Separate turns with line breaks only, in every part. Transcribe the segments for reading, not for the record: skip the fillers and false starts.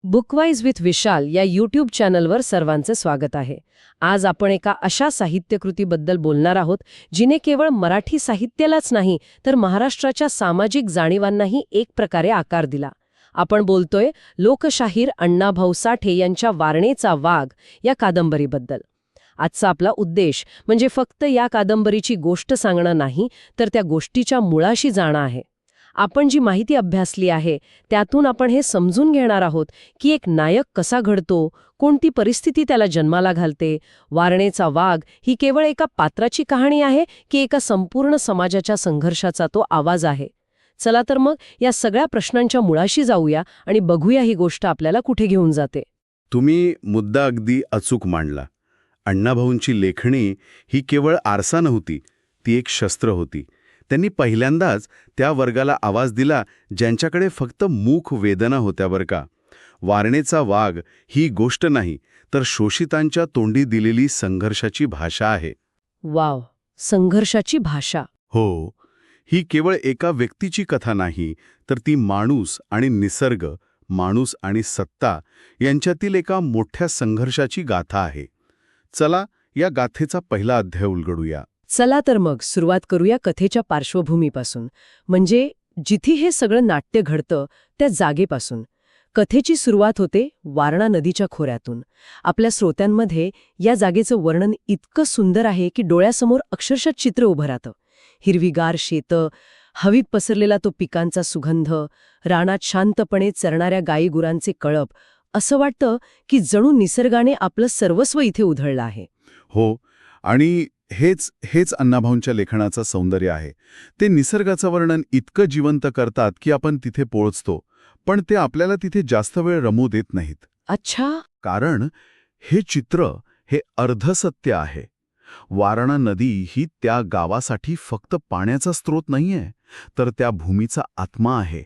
बुकवाईज with विशाल या YouTube चॅनलवर सर्वांचे स्वागत आहे. आज आपण एका अशा साहित्यकृतीबद्दल बोलणार आहोत जिने केवळ मराठी साहित्यालाच नाही तर महाराष्ट्राच्या सामाजिक जाणीवांनाही एक प्रकारे आकार दिला. आपण बोलतोय लोकशाहीर अण्णाभाऊ साठे यांच्या वारणेचा वाघ या कादंबरीबद्दल. आजचा आपला उद्देश म्हणजे फक्त या कादंबरीची गोष्ट सांगणं नाही तर त्या गोष्टीच्या मुळाशी जाणं आहे. आपण जी माहिती अभ्यासली आहे त्यातून आपण हे समजून घेणार आहोत की एक नायक कसा घडतो, कोणती परिस्थिती त्याला जन्माला घालते. वारणेचा वाघ ही केवळ एका पात्राची कहाणी आहे की एका संपूर्ण समाजाच्या संघर्षाचा तो आवाज आहे. चला तर मग या सगळ्या प्रश्नांच्या मुळाशी जाऊया आणि बघूया ही गोष्ट आपल्याला कुठे घेऊन जाते.
तुम्ही मुद्दा अगदी अचूक मांडला. अण्णाभाऊंची लेखणी ही केवळ आरसा नव्हती, ती एक शस्त्र होती. त्यांनी पहिल्यांदाच त्या वर्गाला आवाज दिला ज्यांच्याकडे फक्त मूक वेदना होत्या बरं का. वारणेचा वाघ ही गोष्ट नाही तर शोषितांच्या तोंडी दिलेली संघर्षाची भाषा आहे.
वाव, संघर्षाची भाषा.
हो, ही केवळ एका व्यक्तीची कथा नाही तर ती माणूस आणि निसर्ग, माणूस आणि सत्ता यांच्यातील एका मोठ्या संघर्षाची गाथा आहे. चला या गाथेचा पहिला अध्याय उलगडूया.
चला तर मग सुरुवात करूया कथेच्या पार्श्वभूमीपासून, म्हणजे जिथे हे सगळं नाट्य घडतं त्या जागेपासून. कथेची सुरुवात होते वारणा नदीच्या खोऱ्यातून. आपल्या श्रोत्यांमध्ये या जागेचं वर्णन इतकं सुंदर आहे की डोळ्यासमोर अक्षरशः चित्र उभं राहतं. हिरवीगार शेतं, हवीत पसरलेला तो पिकांचा सुगंध, रानात शांतपणे चरणाऱ्या गायीगुरांचे कळप. असं वाटतं की जणू निसर्गाने आपलं सर्वस्व इथे उधळलं आहे.
हो, आणि हेच अण्णाभाऊंच्या लेखनाचं सौंदर्य आहे. ते निसर्गाचं वर्णन इतकं जिवंत करतात की आपण तिथे पोहोचतो, पण ते आपल्याला तिथे जास्त वेळ रमू देत नाहीत.
अच्छा.
कारण हे चित्र हे अर्धसत्य आहे. वारणा नदी ही त्या गावासाठी फक्त पाण्याचा स्रोत नाहीये, तर त्या भूमीचा आत्मा आहे.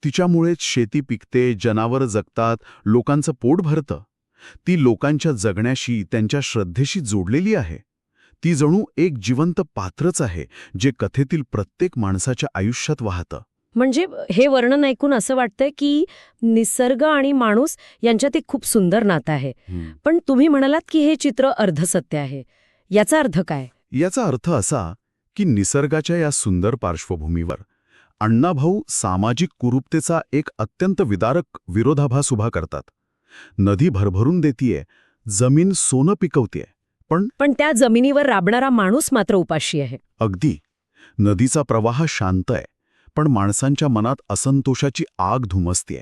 तिच्यामुळेच शेती पिकते, जनावरं जगतात, लोकांचं पोट भरतं. ती लोकांच्या जगण्याशी, त्यांच्या श्रद्धेशी जोडलेली आहे. ती जणू एक जिवंत पात्रच आहे जे कथेतील प्रत्येक माणसाच्या आयुष्यात वाहतं.
म्हणजे हे वर्णन ऐकून असं वाटतंय की निसर्ग आणि माणूस यांच्यात एक खूप सुंदर नातं आहे. पण तुम्ही म्हणालात की हे चित्र अर्धसत्य आहे. याचा अर्थ काय?
याचा अर्थ असा की निसर्गाच्या या सुंदर पार्श्वभूमीवर अण्णाभाऊ सामाजिक कुरूपतेचा एक अत्यंत विदारक विरोधाभास उभा करतात. नदी भरभरून देतीये, जमीन सोनं पिकवतेय, पण
त्या जमिनीवर राबणारा माणूस मात्र उपाशी आहे.
अगदी. नदीचा प्रवाह शांत आहे, पण माणसांच्या मनात असंतोषाची आग धुमसतेय.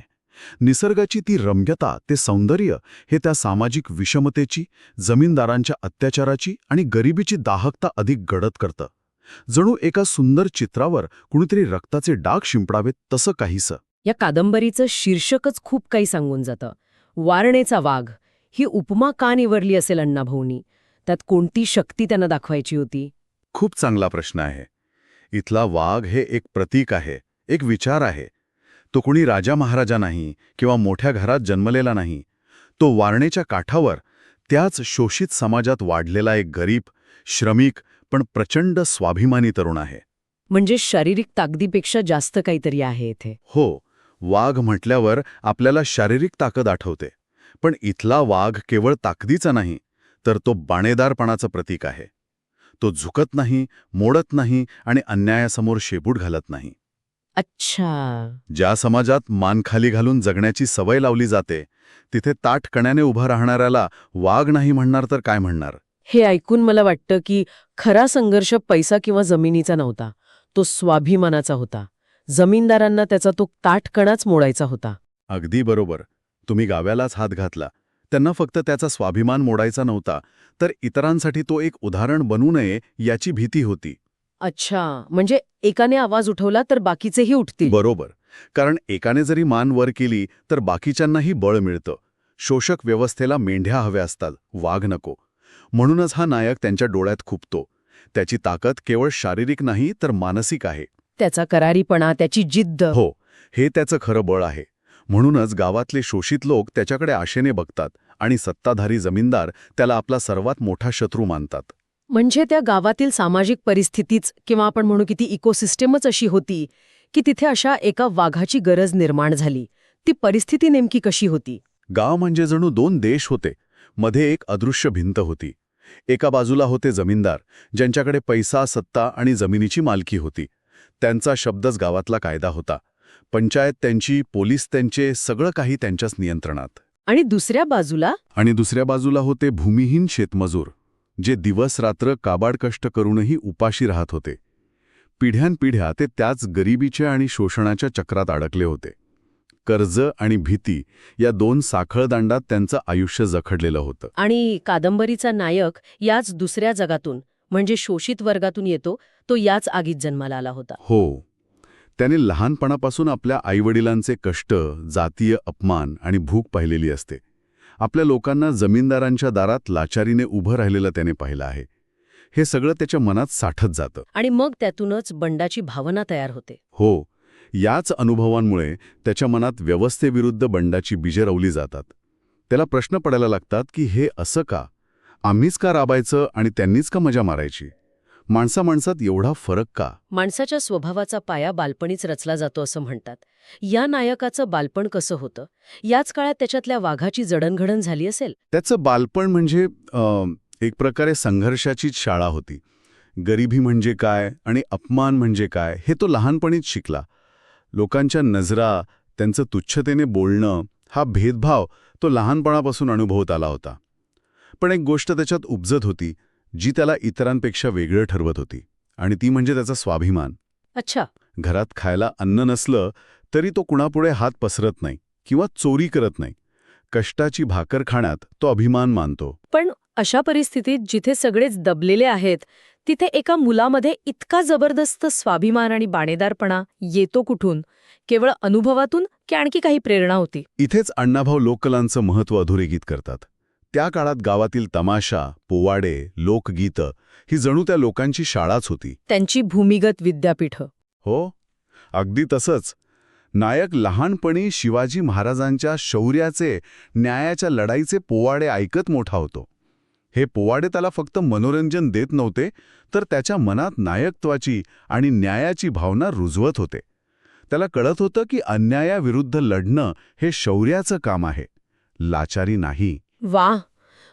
निसर्गाची ती रम्यता, ते सौंदर्य हे त्या सामाजिक विषमतेची, जमीनदारांच्या अत्याचाराची आणि गरिबीची दाहकता अधिक गडद करतं. जणू एका सुंदर चित्रावर कुणीतरी रक्ताचे डाग शिंपडावेत तसं काहीसं.
या कादंबरीचं शीर्षकच खूप काही सांगून जातं. वारणेचा वाघ ही उपमा का निवडली असेल अण्णाभाऊंनी? त्यात कोणती शक्ती त्यांना दाखवायची होती?
खूप चांगला प्रश्न आहे. इथला वाघ हे एक प्रतीक आहे, एक विचार आहे. तो कुणी राजा महाराजा नाही किंवा मोठ्या घरात जन्मलेला नाही. तो वारणेच्या काठावर त्याच शोषित समाजात वाढलेला एक गरीब, श्रमिक पण प्रचंड स्वाभिमानी तरुण आहे.
म्हणजे शारीरिक ताकदीपेक्षा जास्त काहीतरी आहे इथे.
हो, वाघ म्हटल्यावर आपल्याला शारीरिक ताकद आठवते, पण इथला वाघ केवळ ताकदीचा नाही तर तो बाणेदारपणाचं प्रतीक आहे. तो झुकत नाही, मोडत नाही आणि अन्यायासमोर शेपूट घालत नाही.
अच्छा.
ज्या समाजात मान खाली घालून जगण्याची सवय लावली जाते तिथे ताठकण्याने उभा राहणाऱ्याला वाघ नाही म्हणणार तर काय म्हणणार?
हे ऐकून मला वाटतं की खरा संघर्ष पैसा किंवा जमिनीचा नव्हता, तो स्वाभिमानाचा होता. जमीनदारांना त्याचा तो ताठकणाच मोडायचा होता.
अगदी बरोबर. तुम्ही गाव्यालाच हात घातला. त्यांना फक्त त्याचा स्वाभिमान मोडायचा नव्हता, तर इतरांसाठी तो एक उदाहरण बनू नये याची भीती होती.
अच्छा, म्हणजे एकाने आवाज उठवला तर बाकीचेही उठतील.
बरोबर. कारण एकाने जरी मान वर केली तर बाकीच्यांनाही बळ मिळतं. शोषक व्यवस्थेला मेंढ्या हव्या असतात, वाघ नको. म्हणूनच हा नायक त्यांच्या डोळ्यात खुपतो. त्याची ताकद केवळ शारीरिक नाही तर मानसिक आहे.
त्याचा करारीपणा, त्याची जिद्द.
हो, हे त्याचं खरं बळ आहे. म्हणूनच गावातले शोषित लोक त्याच्याकडे आशेने बघतात आणि सत्ताधारी जमीनदार त्याला आपला सर्वात मोठा शत्रू मानतात.
म्हणजे त्या गावातील सामाजिक परिस्थितीच किंवा आपण म्हणू की ती इकोसिस्टमच अशी होती की तिथे अशा एका वाघाची गरज निर्माण झाली. ती परिस्थिती नेमकी कशी होती?
गाव म्हणजे जणू दोन देश होते. मध्ये एक अदृश्य भिंत होती. एका बाजूला होते जमीनदार, ज्यांच्याकडे पैसा, सत्ता आणि जमिनीची मालकी होती. त्यांचा शब्दच गावातला कायदा होता. पंचायत त्यांची, पोलीस त्यांचे, सगळं काही त्यांच्याच नियंत्रणात.
आणि दुसऱ्या बाजूला
होते भूमिहीन शेतमजूर, जे दिवस-रात्र काबाड कष्ट करूनही उपाशी राहत होते. पिढ्यानपिढ्या ते त्याच गरिबीच्या आणि शोषणाच्या चक्रात अडकले होते. कर्ज आणि भीती या दोन साखळदांडात त्यांचं आयुष्य जखडलेलं होतं.
आणि कादंबरीचा नायक याच दुसऱ्या जगातून म्हणजे शोषित वर्गातून येतो, तो याच आगीत जन्माला आला होता.
हो, त्याने लहानपणापासून आपल्या आईवडिलांचे कष्ट, जातीय अपमान आणि भूक पाहिलेली असते. आपल्या लोकांना जमीनदारांच्या दारात लाचारीने उभं राहिलेलं त्याने पाहिलं आहे. हे सगळं त्याच्या मनात साठत जातं.
आणि मग त्यातूनच बंडाची भावना तयार होते.
हो, याच अनुभवांमुळे त्याच्या मनात व्यवस्थेविरुद्ध बंडाची बीजे रवली जातात. त्याला प्रश्न पडायला लागतात की हे असं का? आम्हीच का राबायचं आणि त्यांनीच का मजा मारायची? माणसामाणसात एवढा फरक का?
माणसाच्या स्वभावाचा पाया बालपणीच रचला जातो असं म्हणतात. या नायकाचं बालपण कसं होतं? याच काळात त्याच्यातल्या वाघाची जडणघडण झाली असेल.
त्याचं बालपण म्हणजे एक प्रकारे संघर्षाचीच शाळा होती. गरिबी म्हणजे काय आणि अपमान म्हणजे काय हे तो लहानपणीच शिकला. लोकांच्या नजरा, त्यांचं तुच्छतेने बोलणं, हा भेदभाव तो लहानपणापासून अनुभवत आला होता. पण एक गोष्ट त्याच्यात उपजत होती, जी त्याला इतरांपेक्षा वेगळं ठरवत होती, आणि ती म्हणजे त्याचा स्वाभिमान.
अच्छा.
घरात खायला अन्न नसलं तरी तो कुणापुढे हात पसरत नाही किंवा चोरी करत नाही. कष्टाची भाकर खाण्यात तो अभिमान मानतो.
पण अशा परिस्थितीत जिथे सगळेच दबलेले आहेत, तिथे एका मुलामध्ये इतका जबरदस्त स्वाभिमान आणि बाणेदारपणा येतो कुठून? केवळ अनुभवातून की आणखी काही प्रेरणा होती?
इथेच अण्णाभाऊ लोककलांचं महत्त्व अधोरेखित करतात. त्या काळात गावातील तमाशा, पोवाडे, लोकगीतं ही जणू त्या लोकांची शाळाच होती.
त्यांची भूमिगत विद्यापीठं.
हो, अगदी तसंच. नायक लहानपणी शिवाजी महाराजांच्या शौर्याचे, न्यायाच्या लढाईचे पोवाडे ऐकत मोठा होतो. हे पोवाडे त्याला फक्त मनोरंजन देत नव्हते, तर त्याच्या मनात नायकत्वाची आणि न्यायाची भावना रुजवत होते. त्याला कळत होतं की अन्यायाविरुद्ध लढणं हे शौर्याचं काम आहे, लाचारी नाही.
वाह!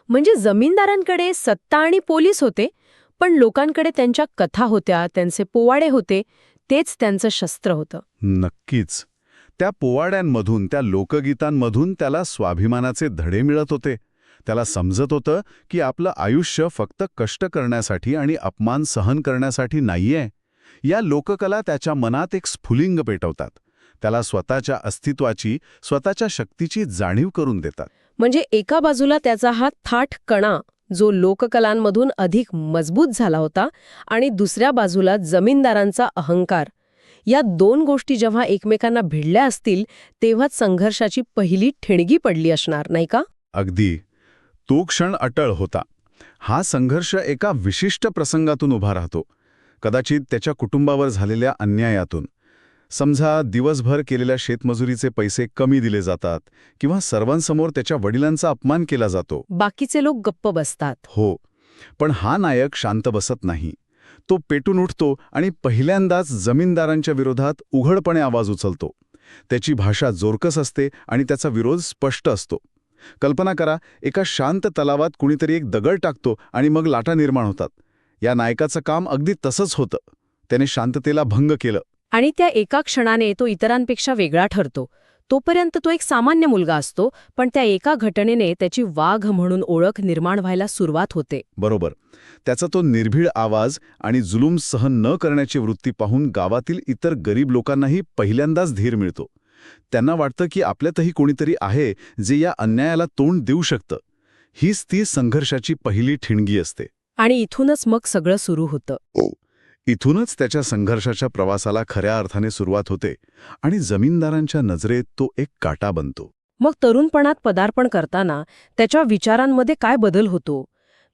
म्हणजे जमीनदारांकडे सत्ता आणि पोलीस होते, पण लोकांकडे त्यांच्या कथा होत्या, त्यांचे पोवाडे होते, तेच त्यांचं शस्त्र होतं.
नक्कीच. त्या पोवाड्यांमधून, त्या लोकगीतांमधून त्याला स्वाभिमानाचे धडे मिळत होते. त्याला समजत होतं की आपलं आयुष्य फक्त कष्ट करण्यासाठी आणि अपमान सहन करण्यासाठी नाहीये. या लोककला त्याच्या मनात एक स्फुलिंग पेटवतात. त्याला स्वतःच्या अस्तित्वाची, स्वतःच्या शक्तीची जाणीव करून देतात.
म्हणजे एका बाजूला त्याचा हा थाट कणा, जो लोककलांमधून अधिक मजबूत झाला होता, आणि दुसऱ्या बाजूला जमीनदारांचा अहंकार. या दोन गोष्टी जेव्हा एकमेकांना भिडल्या असतील, तेव्हाच संघर्षाची पहिली ठिणगी पडली असणार, नाही का?
अगदी. तो क्षण अटळ होता. हा संघर्ष एका विशिष्ट प्रसंगातून उभा राहतो. कदाचित त्याच्या कुटुंबावर झालेल्या अन्यायातून. समजा दिवसभर केलेल्या शेतमजुरीचे पैसे कमी दिले जातात किंवा सर्वांसमोर त्याच्या वडिलांचा अपमान केला जातो.
बाकीचे लोक गप्प बसतात.
हो, पण हा नायक शांत बसत नाही. तो पेटून उठतो आणि पहिल्यांदाच जमीनदारांच्या विरोधात उघडपणे आवाज उचलतो. त्याची भाषा जोरकस असते आणि त्याचा विरोध स्पष्ट असतो. कल्पना करा, एका शांत तलावात कुणीतरी एक दगड टाकतो आणि मग लाटा निर्माण होतात. या नायकाचं काम अगदी तसंच होतं. त्याने शांततेला भंग केलं.
आणि त्या एका क्षणाने तो इतरांपेक्षा वेगळा ठरतो. तोपर्यंत तो एक सामान्य मुलगा असतो, पण त्या एका घटनेने त्याची वाघ म्हणून ओळख निर्माण व्हायला सुरुवात होते.
बरोबर. त्याचा तो निर्भीड आवाज आणि जुलूम सहन न करण्याची वृत्ती पाहून गावातील इतर गरीब लोकांनाही पहिल्यांदाच धीर मिळतो. त्यांना वाटतं की आपल्यातही कोणीतरी आहे जे या अन्यायाला तोंड देऊ शकतं. हीच ती संघर्षाची पहिली ठिणगी असते.
आणि इथूनच मग सगळं सुरू होतं.
इथूनच त्याच्या संघर्षाच्या प्रवासाला खऱ्या अर्थाने सुरुवात होते आणि जमीनदारांच्या नजरेत तो एक काटा बनतो.
मग तरुणपणात पदार्पण करताना त्याच्या विचारांमध्ये काय बदल होतो?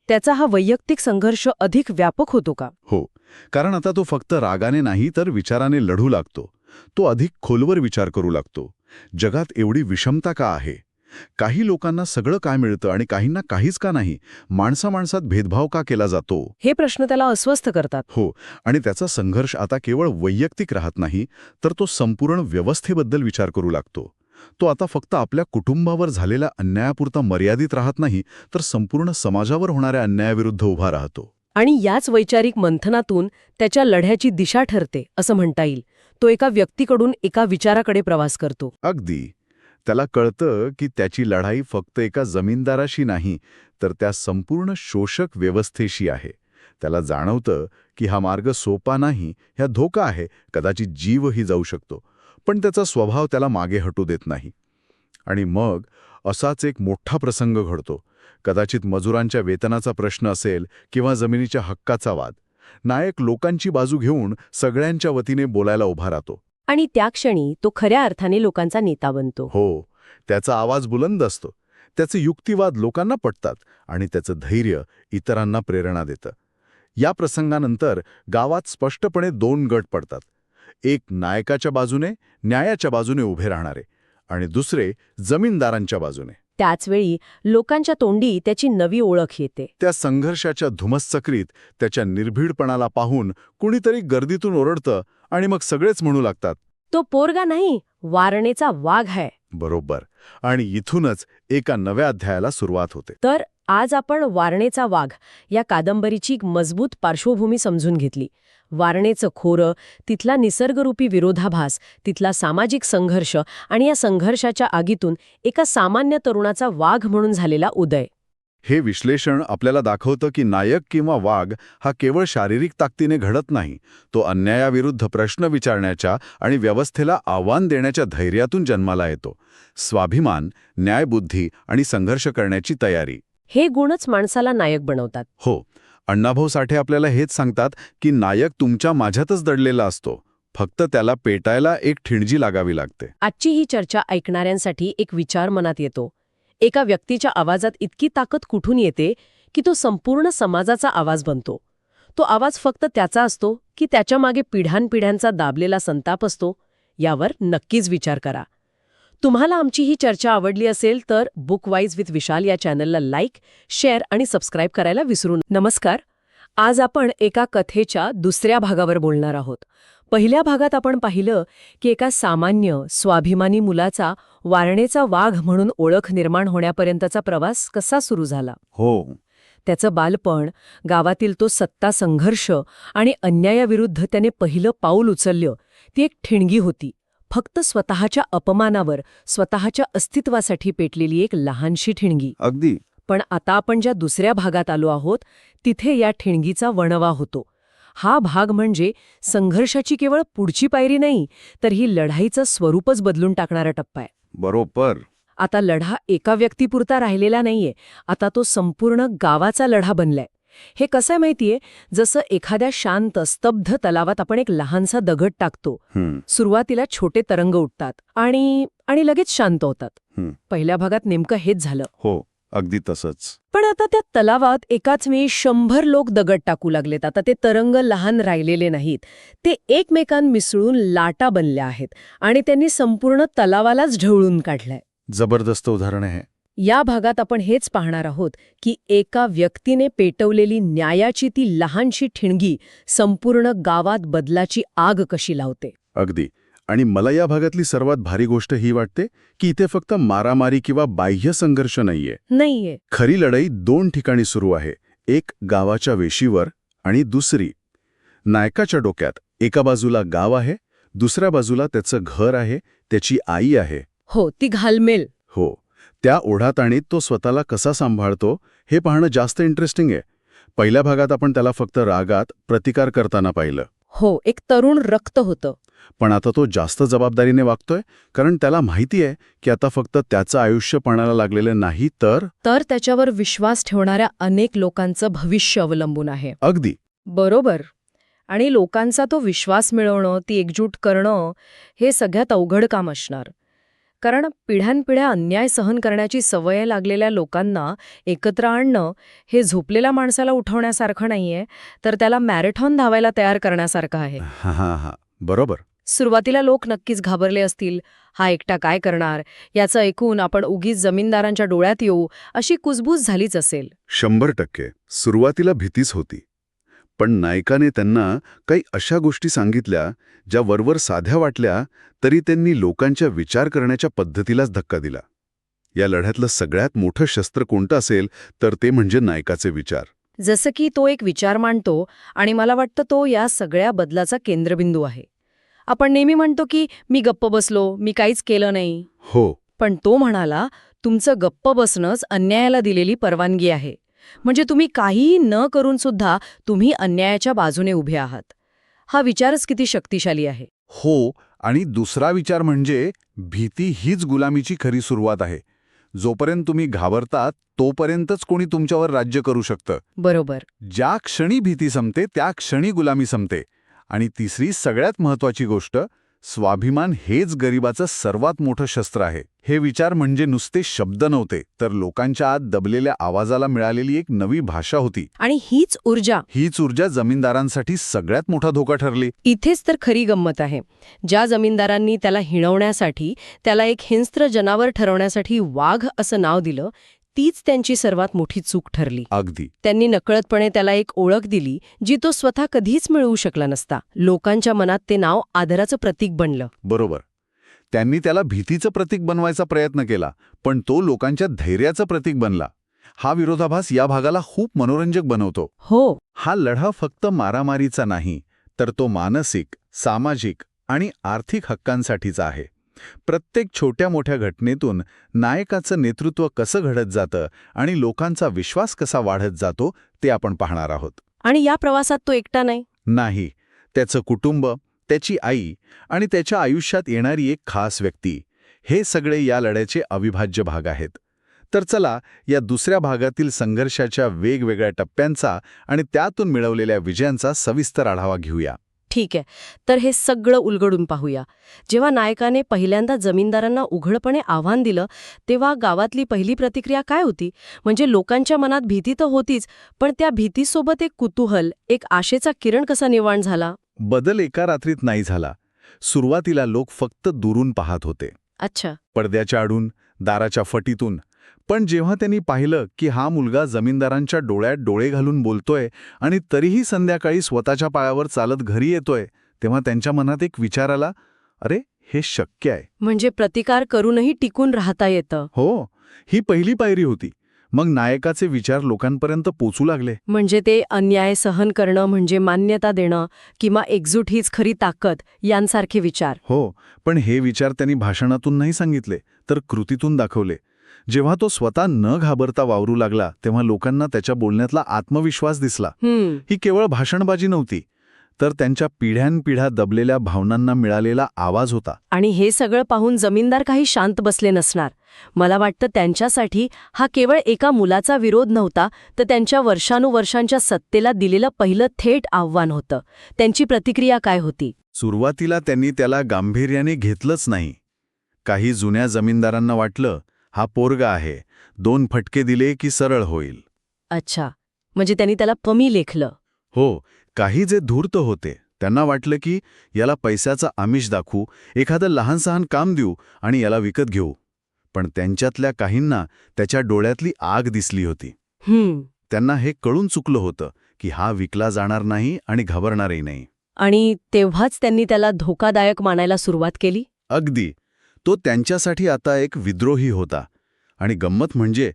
त्याचा हा वैयक्तिक संघर्ष अधिक व्यापक होतो का?
हो, कारण आता तो फक्त रागाने नाही तर विचाराने लढू लागतो. तो अधिक खोलवर विचार करू लागतो. जगात एवढी विषमता का आहे? काही लोकांना सगळं काय मिळतं आणि काहींना काहीच का नाही? माणसामाणसात भेदभाव का केला जातो?
हे प्रश्न त्याला अस्वस्थ करतात.
हो, आणि त्याचा संघर्ष आता केवळ वैयक्तिक राहत नाही, तर तो संपूर्ण व्यवस्थेबद्दल विचार करू लागतो. तो आता फक्त आपल्या कुटुंबावर झालेल्या अन्यायापुरता मर्यादित राहत नाही, तर संपूर्ण समाजावर होणाऱ्या अन्यायाविरुद्ध उभा राहतो.
आणि याच वैचारिक मंथनातून त्याच्या लढ्याची दिशा ठरते असं म्हणता येईल. तो एका व्यक्तीकडून एका विचाराकडे प्रवास करतो.
अगदी. त्याला कळतं की त्याची लढाई फक्त एका जमीनदाराशी नाही, तर त्या संपूर्ण शोषक व्यवस्थेशी आहे. त्याला जाणवतं की हा मार्ग सोपा नाही, ह्या धोका आहे, कदाचित जीवही जाऊ शकतो. पण त्याचा स्वभाव त्याला मागे हटू देत नाही. आणि मग असाच एक मोठा प्रसंग घडतो. कदाचित मजुरांच्या वेतनाचा प्रश्न असेल किंवा जमिनीच्या हक्काचा वाद. नायक लोकांची बाजू घेऊन सगळ्यांच्या वतीने बोलायला उभा राहतो.
आणि त्या क्षणी तो खऱ्या अर्थाने लोकांचा नेता बनतो.
हो, त्याचा आवाज बुलंद असतो. त्याचे युक्तिवाद लोकांना पटतात आणि त्याचं धैर्य इतरांना प्रेरणा देतं. या प्रसंगानंतर गावात स्पष्टपणे 2 गट पडतात. एक नायकाच्या बाजूने, न्यायाच्या बाजूने उभे राहणारे, आणि दुसरे जमीनदारांच्या बाजूने.
त्याचवेळी लोकांच्या तोंडी त्याची नवी ओळख येते.
त्या संघर्षाच्या धुमसचक्रीत त्याच्या निर्भीडपणाला पाहून कुणीतरी गर्दीतून ओरडतं आणि मग सगळेच म्हणू लागतात,
तो पोरगा नाही, वारणेचा वाघ आहे.
बरोबर. आणि इथूनच एका नव्या अध्यायाला सुरुवात होते.
तर आज आपण वारणेचा वाघ या कादंबरीची एक मजबूत पार्श्वभूमी समजून घेतली. वारणेचं खोरं, तिथला निसर्गरूपी विरोधाभास, तिथला सामाजिक संघर्ष आणि या संघर्षाच्या आगीतून एका सामान्य तरुणाचा वाघ म्हणून झालेला उदय.
हे विश्लेषण आपल्याला दाखवतं की नायक किंवा वाघ हा केवळ शारीरिक ताकदीने घडत नाही, तो अन्यायाविरुद्ध प्रश्न विचारण्याच्या आणि व्यवस्थेला आव्हान देण्याच्या धैर्यातून जन्माला येतो. स्वाभिमान, न्यायबुद्धी आणि संघर्ष करण्याची तयारी,
हे गुणच माणसाला नायक बनवतात.
हो. अण्णाभाऊ साठे आपल्याला हेच सांगतात की नायक तुमच्या माझ्यातच दडलेला असतो, फक्त त्याला पेटायला एक ठिणगी लागावी लागते.
आजची ही चर्चा ऐकणाऱ्यांसाठी एक विचार मनात येतो. एका व्यक्तीच्या आवाजात इतकी ताकद कुठून येते की तो संपूर्ण समाजाचा आवाज बनतो? तो आवाज फक्त त्याचा असतो की त्याच्या मागे पिढ्यानपिढ्यांचा दाबलेला संताप असतो? यावर नक्कीच विचार करा. तुम्हाला आमची ही चर्चा आवडली असेल तर बुकवाईज विथ विशाल या चॅनलला लाईक, शेअर आणि सबस्क्राईब करायला विसरू नका. नमस्कार. आज आपण एका कथेच्या दुसऱ्या भागावर बोलणार आहोत. पहिल्या भागात आपण पाहिलं की एका सामान्य, स्वाभिमानी मुलाचा वारणेचा वाघ म्हणून ओळख निर्माण होण्यापर्यंतचा प्रवास कसा सुरू झाला.
हो.
त्याचं बालपण, गावातील तो सत्ता संघर्ष आणि अन्यायाविरुद्ध त्याने पहिलं पाऊल उचललं, ती एक ठिणगी होती. फक्त स्वतःच्या अपमानावर, स्वतःच्या अस्तित्वासाठी पेटलेली एक लहानशी ठिणगी.
अगदी.
पण आता आपण ज्या दुसऱ्या भागात आलो आहोत, तिथे या ठिणगीचा वणवा होतो. हा भाग म्हणजे संघर्षाची केवळ पुढची पायरी नाही, तर ही लढाईचं स्वरूपच बदलून टाकणारा टप्पा आहे.
बरोबर.
आता लढा एका व्यक्तीपुरता राहिलेला नाहीये, आता तो संपूर्ण गावाचा लढा बनलाय. हे कसं आहे माहितीये, जसं एखाद्या शांत, स्तब्ध तलावात आपण एक लहानसा दगड टाकतो. सुरुवातीला छोटे तरंग उठतात आणि लगेच शांत होतात. पहिल्या भागात नेमकं हेच झालं.
हो, अगदी तसंच.
पण आता त्या तलावात एकाच वेळी 100 लोक दगड टाकू लागलेत. आता ते तरंग लहान राहिलेले नाहीत, ते एकमेकांत मिसळून लाटा बनल्या आहेत आणि त्यांनी संपूर्ण तलावालाच ढवळून काढलंय.
जबरदस्त उदाहरण आहे.
या भागात आपण हेच पाहणार आहोत की एका व्यक्तीने पेटवलेली न्यायाची ती लहानशी ठिणगी संपूर्ण गावात बदलाची आग कशी लावते.
अगदी. आणि मला या भागातली सर्वात भारी गोष्ट ही वाटते की इथे फक्त मारामारी किंवा बाह्य संघर्ष नाहीये. खरी लढाई 2 ठिकाणी सुरू आहे. एक गावाच्या वेशीवर आणि दुसरी नायकाच्या डोक्यात. एका बाजूला गाव आहे, दुसऱ्या बाजूला त्याचं घर आहे, त्याची आई आहे.
हो, ती घालमेल.
हो. त्या ओढाताणीत तो स्वतःला कसा सांभाळतो हे पाहणं जास्त इंटरेस्टिंग आहे. पहिल्या भागात आपण त्याला फक्त रागात प्रतिकार करताना पाहिलं.
हो, एक तरुण रक्त होतं.
पण आता तो जास्त जबाबदारीने वागतोय, कारण त्याला माहिती आहे की आता फक्त त्याचं आयुष्य पणाला लागलेलं नाही, तर
त्याच्यावर विश्वास ठेवणाऱ्या अनेक लोकांचं भविष्य अवलंबून आहे.
अगदी
बरोबर. आणि लोकांचा तो विश्वास मिळवणं, ती एकजूट करणं, हे सगळ्यात अवघड काम असणार. कारण पिढ्यानपिढ्या अन्याय सहन करण्याची सवय लागलेल्या लोकांना एकत्र आणणं हे झोपलेल्या माणसाला उठवण्यासारखं नाहीये, तर त्याला मॅरेथॉन धावायला तयार करण्यासारखं आहे.
हा, बरोबर.
सुरुवातीला लोक नक्कीच घाबरले असतील. हा एकटा काय करणार, याचं ऐकून आपण उगीच जमीनदारांच्या डोळ्यात येऊ, अशी कुजबूज झालीच असेल.
100%. सुरुवातीला भीतीच होती. पण नायकाने त्यांना काही अशा गोष्टी सांगितल्या ज्या वरवर साध्या वाटल्या तरी त्यांनी लोकांच्या विचार करण्याच्या पद्धतीलाच धक्का दिला. या लढ्यातलं सगळ्यात मोठं शस्त्र कोणतं असेल तर ते म्हणजे नायकाचे विचार.
जसं की तो एक विचार मांडतो आणि मला वाटतं तो या सगळ्या बदलाचा केंद्रबिंदू आहे. आपण नेहमी म्हणतो की मी गप्प बसलो, मी काहीच केलं नाही.
हो,
पण तो म्हणाला, तुमचं गप्प बसणंच अन्यायाला दिलेली परवानगी आहे. म्हणजे तुम्ही काहीही न करून सुद्धा तुम्ही अन्यायाच्या बाजूने उभे आहात. हा विचारच किती शक्तिशाली आहे.
हो, आणि दुसरा विचार म्हणजे भीती हीच गुलामीची खरी सुरुवात आहे. जोपर्यंत तुम्ही घाबरतात तोपर्यंतच कोणी तुमच्यावर राज्य करू शकतं.
बरोबर.
ज्या क्षणी भीती संपते त्या क्षणी गुलामी संपते. आणि तिसरी सगळ्यात महत्वाची गोष्ट, स्वाभिमान हेच गरिबाचं सर्वात मोठं शस्त्र आहे. हे विचार म्हणजे नुसते शब्द नव्हते, तर लोकांच्या आत दबलेल्या आवाजाला मिळालेली एक नवी भाषा होती.
आणि हीच
ऊर्जा जमीनदारांसाठी सगळ्यात मोठा धोका ठरली.
इथेच तर खरी गंमत आहे. ज्या जमीनदारांनी त्याला हिणवण्यासाठी, त्याला एक हिंस्त्र जनावर ठरवण्यासाठी वाघ असं नाव दिलं, तीच त्यांची सर्वात मोठी चूक ठरली.
अगदी.
त्यांनी नकळतपणे त्याला एक ओळख दिली जी तो स्वतः कधीच मिळवू शकला नसता. लोकांच्या मनात ते नाव आदराचं प्रतीक बनलं.
बरोबर. त्यांनी त्याला भीतीचं प्रतीक बनवायचा प्रयत्न केला, पण तो लोकांच्या धैर्याचं प्रतीक बनला. हा विरोधाभास या भागाला खूप मनोरंजक बनवतो.
हो.
हा लढा फक्त मारामारीचा नाही, तर तो मानसिक, सामाजिक आणि आर्थिक हक्कांसाठीचा आहे. प्रत्येक छोट्या मोठ्या घटनेतून नायकाचं नेतृत्व कसं घडत जातं आणि लोकांचा विश्वास कसा वाढत जातो ते आपण पाहणार आहोत.
आणि या प्रवासात तो एकटा
नाही, त्याचं कुटुंब, त्याची आई आणि त्याच्या आयुष्यात येणारी एक खास व्यक्ती, हे सगळे या लढ्याचे अविभाज्य भाग आहेत. तर चला या दुसऱ्या भागातील संघर्षाच्या वेगवेगळ्या टप्प्यांचा आणि त्यातून मिळवलेल्या विजयांचा सविस्तर आढावा घेऊया.
ठीक आहे. तर हे सगळं उलगडून पाहूया. जेव्हा नायकाने पहिल्यांदा जमीनदारांना उघडपणे आव्हान दिलं, तेव्हा गावातली पहिली प्रतिक्रिया काय होती? म्हणजे लोकांच्या मनात भीती तर होतीच, पण त्या भीतीसोबत एक कुतूहल, एक आशेचा किरण कसा निर्माण झाला?
बदल एका रात्रीत नाही झाला. सुरुवातीला लोक फक्त दुरून पाहत होते,
अच्छा.
पडद्याच्या आडून, दाराच्या फटीतून. पण जेव्हा त्यांनी पाहिलं की हा मुलगा जमीनदारांच्या डोळ्यात डोळे घालून बोलतोय आणि तरीही संध्याकाळी स्वतःच्या पायावर चालत घरी येतोय, तेव्हा त्यांच्या मनात एक विचार आला, अरे हे शक्य आहे.
म्हणजे प्रतिकार करूनही टिकून राहता येतं.
हो, ही पहिली पायरी होती. मग नायकाचे विचार लोकांपर्यंत पोचू लागले.
म्हणजे ते अन्याय सहन करणं म्हणजे मान्यता देणं किंवा एकजूट हीच खरी ताकद यांसारखे विचार.
हो, पण हे विचार त्यांनी भाषणातून नाही सांगितले, तर कृतीतून दाखवले. जेव्हा तो स्वतः न घाबरता वावरू लागला तेव्हा लोकांना त्याच्या बोलण्यातला आत्मविश्वास दिसला. ही केवळ भाषणबाजी नव्हती, तर त्यांच्या पिढ्यानपिढ्या दबलेल्या भावनांना मिळालेला आवाज होता.
आणि हे सगळं पाहून जमीनदार काही शांत बसले नसणार. मला वाटतं त्यांच्यासाठी हा केवळ एका मुलाचा विरोध नव्हता, तर त्यांच्या वर्षानुवर्षांच्या सत्तेला दिलेलं पहिलं थेट आव्हान होतं. त्यांची प्रतिक्रिया काय होती?
सुरुवातीला त्यांनी त्याला गांभीर्याने घेतलंच नाही. काही जुन्या जमीनदारांना वाटलं, हा पोरगा आहे, 2 फटके दिले की सरळ होईल.
अच्छा, म्हणजे त्यांनी त्याला कमी लेखलं.
हो, काही जे धूर्त होते त्यांना वाटलं की याला पैशाचा आमिष दाखवू, एखादं लहानसहान काम देऊ आणि याला विकत घेऊ. पण त्यांच्यातल्या काहींना त्याच्या डोळ्यातली आग दिसली होती. त्यांना हे कळून चुकलं होतं की हा विकला जाणार नाही आणि घाबरणारही नाही.
आणि तेव्हाच त्यांनी त्याला धोकादायक मानायला सुरुवात केली.
अगदी. तो त्यांच्यासाठी आता एक विद्रोही होता. आणि गंमत म्हणजे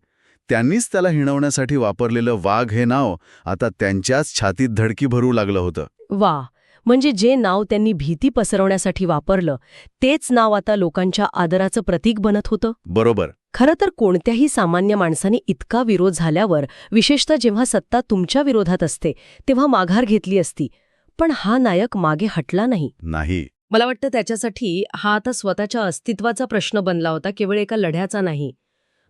त्यांनीच त्याला हिणवण्यासाठी वापरलेलं वाघ हे नाव आता त्यांच्याच छातीत धडकी भरू लागलं होतं.
वा, म्हणजे जे नाव त्यांनी भीती पसरवण्यासाठी वापरलं, तेच नाव आता लोकांच्या आदराचं प्रतीक बनत होतं.
बरोबर.
खरं तर कोणत्याही सामान्य माणसाने इतका विरोध झाल्यावर, विशेषतः जेव्हा सत्ता तुमच्या विरोधात असते, तेव्हा माघार घेतली असती. पण हा नायक मागे हटला नाही. मला वाटतं त्याच्यासाठी हा आता स्वतःच्या अस्तित्वाचा प्रश्न बनला होता, केवळ एका लढ्याचा नाही.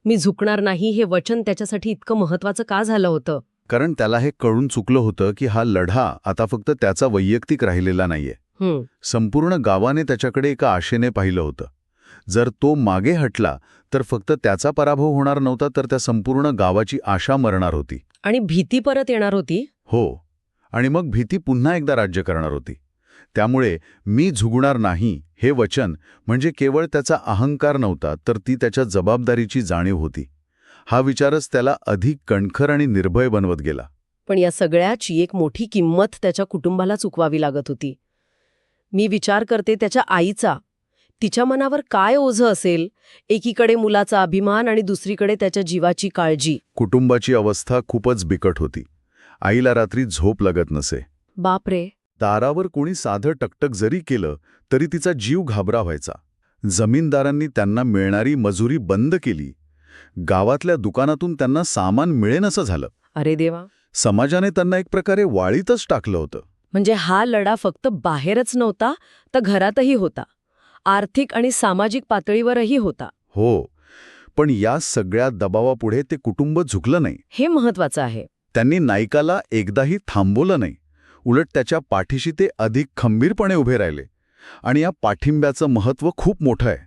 मी झुकणार नाही हे वचन त्याच्यासाठी इतकं महत्वाचं का झालं होतं?
कारण त्याला हे कळून चुकलं होतं की हा लढा आता फक्त त्याचा वैयक्तिक राहिलेला नाहीये. संपूर्ण गावाने त्याच्याकडे एका आशेने पाहिलं होतं. जर तो मागे हटला तर फक्त त्याचा पराभव होणार नव्हता, तर त्या संपूर्ण गावाची आशा मरणार होती.
आणि भीती परत येणार होती.
हो, आणि मग भीती पुन्हा एकदा राज्य करणार होती. त्यामुळे मी झुगणार नाही हे वचन म्हणजे केवळ त्याचा अहंकार नव्हता, तर ती त्याच्या जबाबदारीची जाणीव होती. हा विचारच त्याला अधिक कणखर आणि निर्भय बनवत गेला.
पण या सगळ्याची एक मोठी किंमत त्याच्या कुटुंबाला चुकवावी लागत होती. मी विचार करते त्याच्या आईचा. तिच्या मनावर काय ओझं असेल, एकीकडे मुलाचा अभिमान आणि दुसरीकडे त्याच्या जीवाची काळजी.
कुटुंबाची अवस्था खूपच बिकट होती. आईला रात्री झोप लागत नसे.
बापरे.
दारावर कोणी साधं टकटक जरी केलं तरी तिचा जीव घाबरा व्हायचा. जमीनदारांनी त्यांना मिळणारी मजुरी बंद केली. गावातल्या दुकानातून त्यांना सामान मिळेनसं झालं.
अरे देवा.
समाजाने त्यांना एक प्रकारे वाळीतच टाकलं होतं.
म्हणजे हा लढा फक्त बाहेरच नव्हता, तर घरातही होता. आर्थिक आणि सामाजिक पातळीवरही होता.
हो, पण या सगळ्या दबावापुढे ते कुटुंब झुकलं नाही.
हे महत्वाचं आहे.
त्यांनी नायकाला एकदाही थांबवलं नाही. उलट त्याच्या पाठीशी ते अधिक खंबीरपणे उभे राहिले. आणि या पाठिंब्याचं महत्त्व खूप मोठं आहे.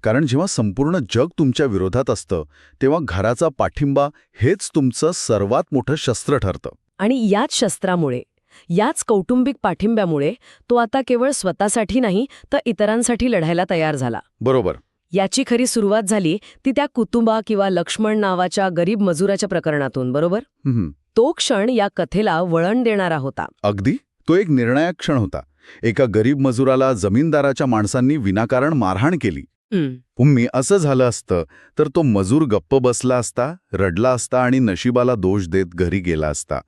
कारण जेव्हा संपूर्ण जग तुमच्या विरोधात असतं तेव्हा घराचा पाठिंबा हेच तुमचं सर्वात मोठं शस्त्र ठरतं.
आणि याच शस्त्रामुळे, याच कौटुंबिक पाठिंब्यामुळे तो आता केवळ स्वतःसाठी नाही तर इतरांसाठी लढायला तयार झाला.
बरोबर.
याची खरी सुरुवात झाली ती त्या कुतुंबा किंवा लक्ष्मण नावाच्या गरीब मजुराच्या प्रकरणातून, बरोबर? तो क्षण या कथेला वळण देणारा होता.
अगदी. तो एक निर्णायक क्षण होता. एका गरीब मजुराला जमीनदाराच्या माणसांनी विनाकारण मारहाण केली. पुम्मी असं झालं असतं तर तो मजूर गप्प बसला असता, रडला असता आणि नशिबाला दोष देत घरी गेला असता.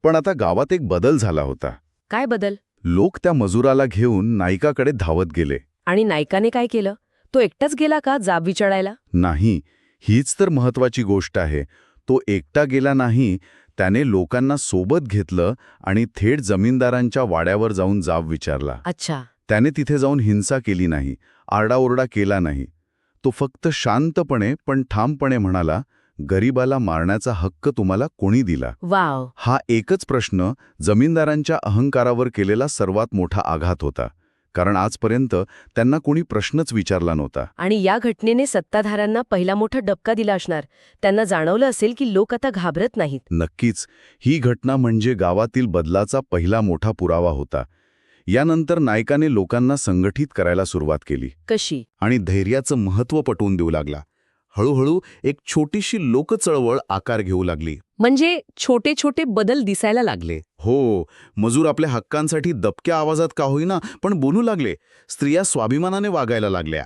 पण आता गावात एक बदल झाला होता.
काय बदल?
लोक त्या मजुराला घेऊन नायकाकडे धावत गेले.
आणि नायकाने काय केलं? तो एकटाच गेला का जाब विचारायला?
नाही, हीच तर महत्वाची गोष्ट आहे. तो एकटा गेला नाही. त्याने लोकांना सोबत घेतलं आणि थेट जमीनदारांच्या वाड्यावर जाऊन जाब विचारला.
अच्छा.
त्याने तिथे जाऊन हिंसा केली नाही, आरडाओरडा केला नाही. तो फक्त शांतपणे पण ठामपणे म्हणाला, गरीबाला मारण्याचा हक्क तुम्हाला कोणी दिला?
वाव.
हा एकच प्रश्न जमीनदारांच्या अहंकारावर केलेला सर्वात मोठा आघात होता. कारण आजपर्यंत त्यांना कोणी प्रश्नच विचारला नव्हता.
आणि या घटनेने सत्ताधाऱ्यांना पहिला मोठा डबका दिला असणार. त्यांना जाणवलं असेल की लोक आता घाबरत नाहीत.
नक्कीच. ही घटना म्हणजे गावातील बदलाचा पहिला मोठा पुरावा होता. यानंतर नायकाने लोकांना संघटित करायला सुरुवात केली.
कशी?
आणि धैर्याचं महत्त्व पटवून देऊ लागला. हळूहळू एक छोटीशी लोकचळवळ आकार घेऊ लागली.
म्हणजे छोटे छोटे बदल दिसायला लागले.
हो, मजूर आपल्या हक्कांसाठी दबक्या आवाजात का होईना पण बोलू लागले. स्त्रिया स्वाभिमानाने वागायला लागल्या.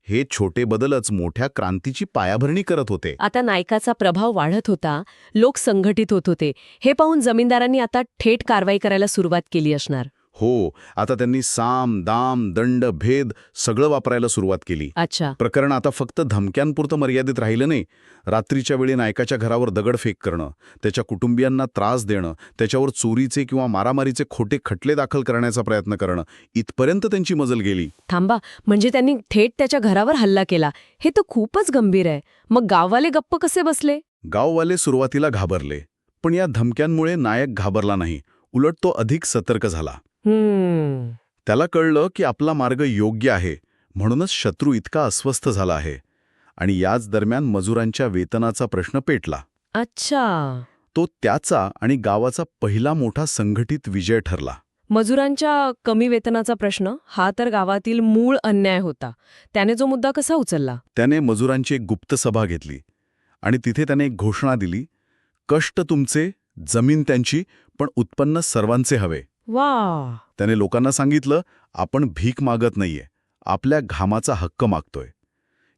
हे छोटे बदलच मोठ्या क्रांतीची पायाभरणी करत होते.
आता नायकाचा प्रभाव वाढत होता, लोक संघटित होत होते. हे पाहून जमीनदारांनी आता थेट कारवाई करायला सुरुवात केली असणार.
हो, आता त्यांनी साम, दाम, दंड, भेद सगळं वापरायला सुरुवात केली.
अच्छा.
प्रकरण आता फक्त धमक्यांपुरतं मर्यादित राहिलं नाही. रात्रीच्या वेळी नायकाच्या घरावर दगडफेक करणं, त्याच्या कुटुंबियांना त्रास देणं, त्याच्यावर चोरीचे किंवा मारामारीचे खोटे खटले दाखल करण्याचा प्रयत्न करणं, इथपर्यंत त्यांची मजल गेली.
थांबा, म्हणजे त्यांनी थेट त्याच्या घरावर हल्ला केला. हे तर खूपच गंभीर आहे. मग गाववाले गप्प कसे बसले?
गाववाले सुरुवातीला घाबरले. पण या धमक्यांमुळे नायक घाबरला नाही. उलट तो अधिक सतर्क झाला. त्याला कळलं की आपला मार्ग योग्य आहे, म्हणूनच शत्रू इतका अस्वस्थ झाला आहे. आणि याच दरम्यान मजुरांच्या वेतनाचा प्रश्न पेटला.
अच्छा.
तो त्याचा आणि गावाचा पहिला मोठा संघटित विजय ठरला.
मजुरांच्या कमी वेतनाचा प्रश्न हा तर गावातील मूळ अन्याय होता. त्याने जो मुद्दा कसा उचलला?
त्याने मजुरांची एक गुप्त सभा घेतली आणि तिथे त्याने एक घोषणा दिली, कष्ट तुमचे, जमीन त्यांची, पण उत्पन्न सर्वांचे हवे.
वा.
त्याने लोकांना सांगितलं, आपण भीक मागत नाहीये, आपल्या घामाचा हक्क मागतोय.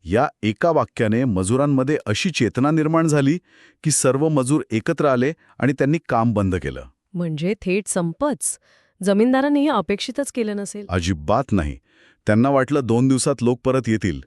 या एका वाक्याने मजुरांमध्ये अशी चेतना निर्माण झाली की सर्व मजूर एकत्र आले आणि त्यांनी काम बंद केलं.
म्हणजे थेट संपच. जमीनदारांनी हे अपेक्षितच केलं नसेल.
अजिबात नाही. त्यांना वाटलं 2 दिवसात लोक परत येतील,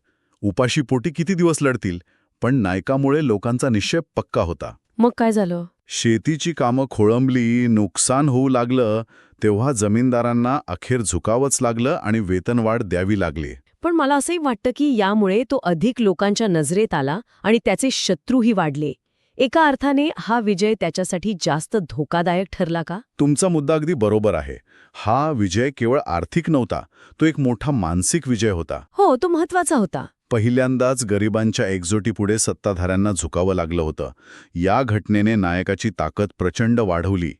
उपाशी पोटी किती दिवस लढतील. पण नायकामुळे लोकांचा निश्चय पक्का होता.
मग काय झालं?
शेतीची कामं खोळंबली, नुकसान होऊ लागलं, तेव्हा जमीनदारांना अखेर झुकावंच लागलं आणि वेतनवाढ द्यावी लागली.
पण मला असंही वाटतं की यामुळे तो अधिक लोकांच्या नजरेत आला आणि त्याचे शत्रूही वाढले. एका अर्थाने हा विजय त्याच्यासाठी जास्त धोकादायक ठरला का?
तुमचा मुद्दा अगदी बरोबर आहे. हा विजय केवळ आर्थिक नव्हता, तो एक मोठा मानसिक विजय होता.
हो, तो महत्वाचा होता.
पहिल्यांदाच गरिबांच्या एकजुटीपुढे सत्ताधाऱ्यांना झुकावं लागलं होतं. या घटनेने नायकाची ताकद प्रचंड वाढवली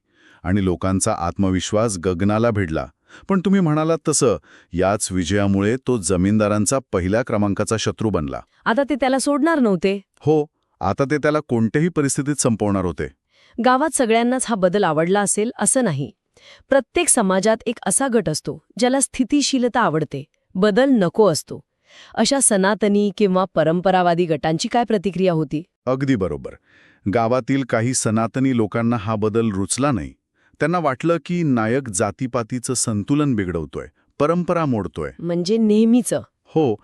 आणि लोकांचा आत्मविश्वास गगनाला भिडला. पण तुम्ही म्हणालात तसं, याच विजयामुळे तो जमीनदारांचा पहिल्या क्रमांकाचा शत्रू बनला.
आता ते त्याला सोडणार नव्हते.
हो, आता ते त्याला कोणत्याही परिस्थितीत संपवणार होते.
गावात सगळ्यांनाच हा बदल आवडला असेल असं नाही. प्रत्येक समाजात एक असा गट असतो ज्याला स्थितिशीलता आवडते, बदल नको असतो. अशा सनातनी किंवा परंपरावादी गटांची काय प्रतिक्रिया होती?
अगदी बरोबर. गावातील काही सनातनी लोकांना हा बदल रुचला नाही. त्यांना वाटलं की नायक जातीपातीचं संतुलन बिघडवतोय, परंपरा मोडतोय.
म्हणजे नेहमीचं.
हो,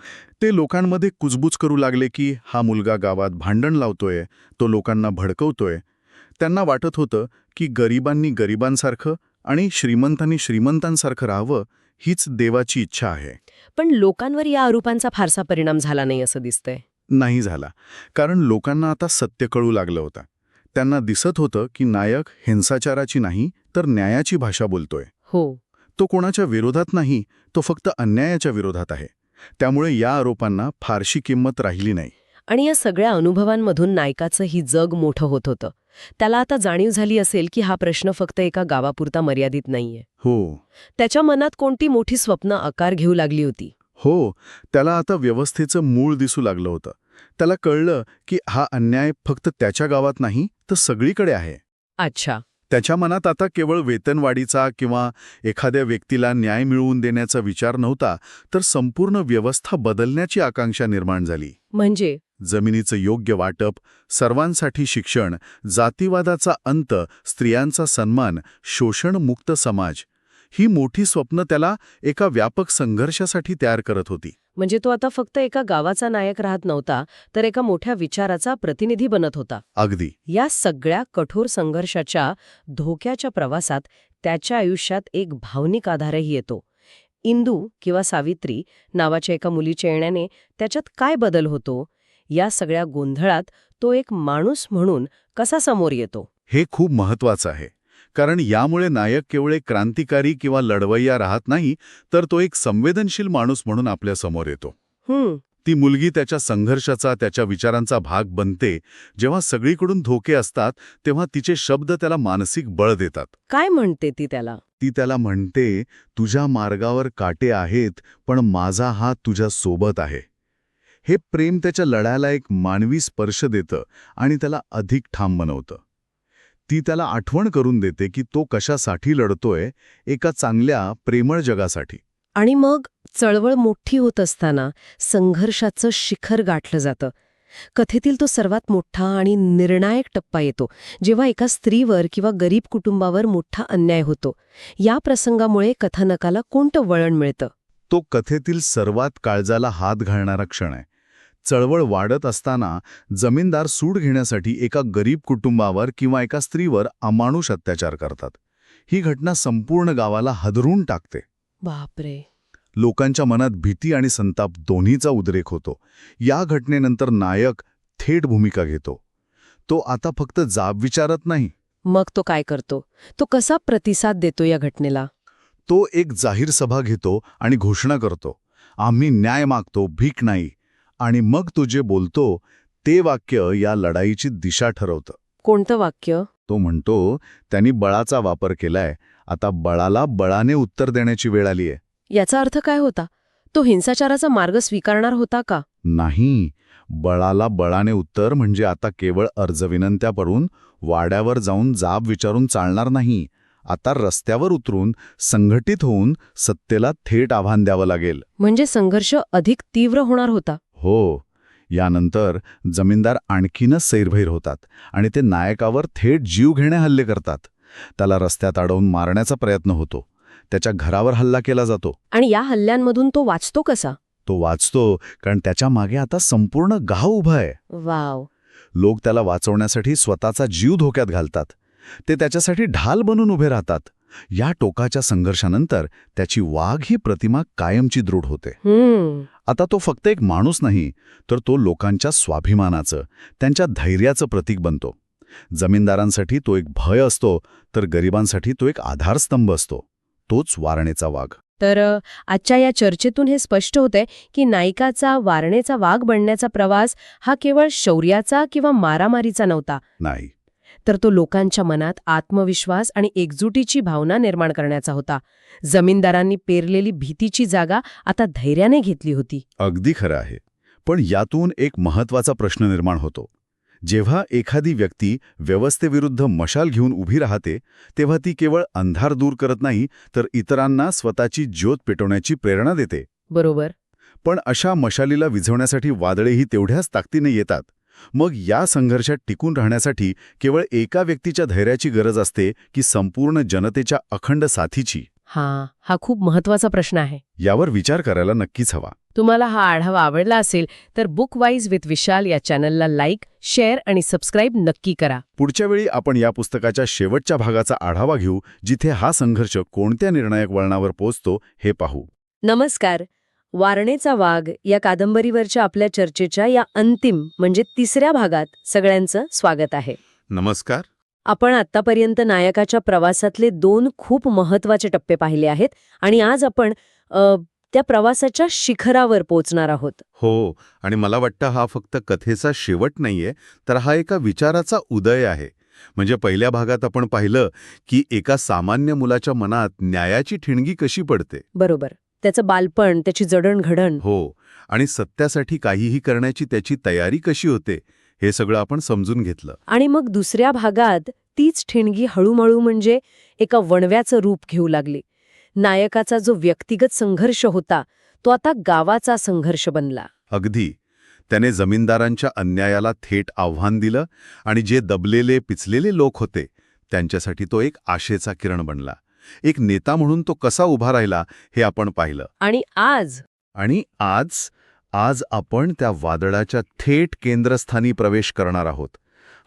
ते लोकांमध्ये कुजबूज करू लागले की हा मुलगा गावात भांडण लावतोय, तो लोकांना भडकवतोय. त्यांना वाटत होतं की गरिबांनी गरिबांसारखं आणि श्रीमंतांनी श्रीमंतांसारखं राहावं हीच देवाची इच्छा आहे.
पण लोकांवर या आरोपांचा फारसा परिणाम झाला नाही असं दिसतंय.
नाही झाला, कारण लोकांना आता सत्य कळू लागलं होतं. त्यांना दिसत होतं की नायक हिंसाचाराची नाही तर न्यायाची भाषा बोलतोय.
हो.
तो कोणाच्या विरोधात नाही, तो फक्त अन्यायाच्या विरोधात आहे. त्यामुळे या आरोपांना फारशी किंमत राहिली नाही.
आणि या सगळ्या अनुभवांमधून नायकाचं ही जग मोठं होत होतं. त्याला आता जाणीव झाली असेल की हा प्रश्न फक्त एका गावापुरता मर्यादित नाहीये.
हो,
त्याच्या मनात कोणती मोठी स्वप्न आकार घेऊ लागली होती.
हो, त्याला आता व्यवस्थेचं मूळ दिसू लागलं होतं. त्याला कळलं की हा अन्याय फक्त त्याच्या गावात नाही तर सगळीकडे आहे.
अच्छा.
त्याच्या मनात आता केवळ वेतनवाढीचा किंवा एखाद्या व्यक्तीला न्याय मिळवून देण्याचा विचार नव्हता, तर संपूर्ण व्यवस्था बदलण्याची आकांक्षा निर्माण झाली.
म्हणजे
जमिनीचं योग्य वाटप, सर्वांसाठी शिक्षण, जातीवादाचा अंत, स्त्रियांचा सन्मान, शोषणमुक्त समाज, ही मोठी स्वप्न त्याला एका व्यापक संघर्षासाठी तयार करत होती.
म्हणजे तो आता फक्त एका गावाचा नायक राहत नव्हता, तर एका मोठ्या विचाराचा प्रतिनिधी बनत होता.
अगदी.
या सगळ्या कठोर संघर्षाच्या, धोक्याच्या प्रवासात त्याच्या आयुष्यात एक भावनिक आधारही येतो. इंदू किंवा सावित्री नावाच्या एका मुलीच्या येण्याने त्याच्यात काय बदल होतो? या सगळ्या गोंधळात तो एक माणूस म्हणून कसा समोर येतो?
हे खूप महत्वाचं आहे, कारण यामुळे नायक केवळ एक क्रांतिकारी किंवा लढवय्या राहत नाही, तर तो एक संवेदनशील माणूस म्हणून आपल्या समोर येतो. ती मुलगी त्याच्या संघर्षाचा, त्याच्या विचारांचा भाग बनते. जेव्हा सगळीकडून धोके असतात तेव्हा तिचे शब्द त्याला मानसिक बळ देतात.
काय म्हणते ती त्याला?
ती त्याला म्हणते, तुझ्या मार्गावर काटे आहेत, पण माझा हात तुझ्या सोबत आहे. हे प्रेम त्याच्या लढ्याला एक मानवी स्पर्श देतं आणि त्याला अधिक ठाम बनवतं. ती त्याला आठवण करून देते की तो कशासाठी लढतोय, एका चांगल्या प्रेमळ जगासाठी.
आणि मग चळवळ मोठी होत असताना संघर्षाचं शिखर गाठलं जातं. कथेतील तो सर्वात मोठा आणि निर्णायक टप्पा येतो, जेव्हा एका स्त्रीवर किंवा गरीब कुटुंबावर मोठा अन्याय होतो. या प्रसंगामुळे कथानकाला कोणतं वळण मिळतं?
तो कथेतील सर्वात काळजाला हात घालणारा क्षण आहे. चळवळ वाढत असताना जमीनदार सूड घेण्यासाठी एका गरीब कुटुंबावर किंवा एका स्त्रीवर अमानुष अत्याचार करतात. ही घटना संपूर्ण गावाला हादरून टाकते.
बापरे.
लोकांच्या मनात भीती आणि संताप दोन्हीचा उद्रेक होतो. या घटनेनंतर नायक थेट भूमिका घेतो. तो आता फक्त जाब विचारत नाही.
मग तो काय करतो? तो कसा प्रतिसाद देतो या घटनेला?
तो एक जाहीर सभा घेतो आणि घोषणा करतो, आम्ही न्याय मागतो, भीक नाही. आणि मग तो जे बोलतो ते वाक्य या लढाईची दिशा ठरवतं.
कोणतं वाक्य?
तो म्हणतो, त्यांनी बळाचा वापर केलाय, आता बळाला बळाने उत्तर देण्याची वेळ आलीय.
याचा अर्थ काय होता? तो हिंसाचाराचा मार्ग स्वीकारणार होता का?
नाही, बळाला बळाने उत्तर म्हणजे आता केवळ अर्जविनंत्या पडून वाड्यावर जाऊन जाब विचारून चालणार नाही. आता रस्त्यावर उतरून संघटित होऊन सत्तेला थेट आव्हान द्यावं लागेल.
म्हणजे संघर्ष अधिक तीव्र होणार होता.
हो. यानंतर जमीनदार आणखीनच सैरभैर होतात आणि ते नायकावर थेट जीव घेणे हल्ले करतात. त्याला रस्त्यात अडवून मारण्याचा प्रयत्न होतो. त्याच्या घरावर हल्ला केला जातो.
आणि या हल्ल्यांमधून तो वाचतो कसा?
तो वाचतो कारण त्याच्या मागे आता संपूर्ण गाव उभं आहे.
वाव.
लोक त्याला वाचवण्यासाठी स्वतःचा जीव धोक्यात घालतात. ते त्याच्यासाठी ढाल बनून उभे राहतात. या टोकाच्या संघर्षानंतर त्याची वाघ ही प्रतिमा कायमची दृढ होते. आता तो फक्त एक माणूस नाही, तर तो लोकांच्या स्वाभिमानाचं, त्यांच्या धैर्याचं प्रतीक बनतो. जमीनदारांसाठी तो एक भय असतो, तर गरिबांसाठी तो एक आधारस्तंभ असतो. तोच वारणेचा वाघ.
तर आजच्या या चर्चेतून हे स्पष्ट होतंय की नायकाचा वारणेचा वाघ बनण्याचा प्रवास हा केवळ शौर्याचा किंवा मारामारीचा नव्हता.
नाही,
तर तो लोकांच्या मनात आत्मविश्वास आणि एकजुटीची भावना निर्माण करण्याचा होता. जमीनदारांनी पेरलेली भीतीची जागा आता धैर्याने घेतली होती.
अगदी खरं आहे. पण यातून एक महत्वाचा प्रश्न निर्माण होतो. जेव्हा एखादी व्यक्ती व्यवस्थेविरुद्ध मशाल घेऊन उभी राहते तेव्हा ती केवळ अंधार दूर करत नाही तर इतरांना स्वतःची ज्योत पेटवण्याची प्रेरणा देते.
बरोबर.
पण अशा मशालीला विझवण्यासाठी वादळेही तेवढ्याच ताकदीने येतात. मग या संघर्षात टिकून राहण्यासाठी केवळ एका व्यक्तीच्या धैर्याची गरज असते की संपूर्ण जनतेच्या अखंड साथीची?
हा खूप महत्वाचा प्रश्न आहे.
यावर विचार करायला नक्कीच हवा.
तुम्हाला हा आढावा आवडला असेल तर बुकवाईज विथ विशाल या चॅनलला लाईक, शेअर आणि सबस्क्राईब नक्की करा.
पुढच्या वेळी आपण या पुस्तकाच्या शेवटच्या भागाचा आढावा घेऊ, जिथे हा संघर्ष कोणत्या निर्णायक वळणावर पोहोचतो हे पाहू.
नमस्कार. वारणेचा वाघ या कादंबरीवरच्या आपल्या चर्चेच्या या अंतिम म्हणजे तिसऱ्या भागात सगळ्यांचं स्वागत आहे.
नमस्कार.
आपण आत्तापर्यंत नायकाच्या प्रवासातले 2 खूप महत्वाचे टप्पे पाहिले आहेत आणि आज आपण त्या प्रवासाच्या शिखरावर पोहोचणार आहोत.
हो, आणि मला वाटतं हा फक्त कथेचा शेवट नाहीये, तर हा एका विचाराचा उदय आहे. म्हणजे पहिल्या भागात आपण पाहिलं की एका सामान्य मुलाच्या मनात न्यायाची ठिणगी कशी पडते.
बरोबर. त्याचं बालपण, त्याची जडणघडण.
हो, आणि सत्यासाठी काहीही करण्याची त्याची तयारी कशी होते हे सगळं आपण समजून घेतलं.
आणि मग दुसऱ्या भागात तीच ठिणगी हळूहळू म्हणजे एका वणव्याचं रूप घेऊ लागली. नायकाचा जो व्यक्तिगत संघर्ष होता तो आता गावाचा संघर्ष बनला.
अगदी. त्याने जमीनदारांच्या अन्यायाला थेट आव्हान दिलं आणि जे दबलेले पिचलेले लोक होते त्यांच्यासाठी तो एक आशेचा किरण बनला. एक नेता म्हणून तो कसा उभा राहिला हे आपण पाहिलं.
आणि
आज आपण त्या वादळाच्या थेट केंद्रस्थानी प्रवेश करणार आहोत.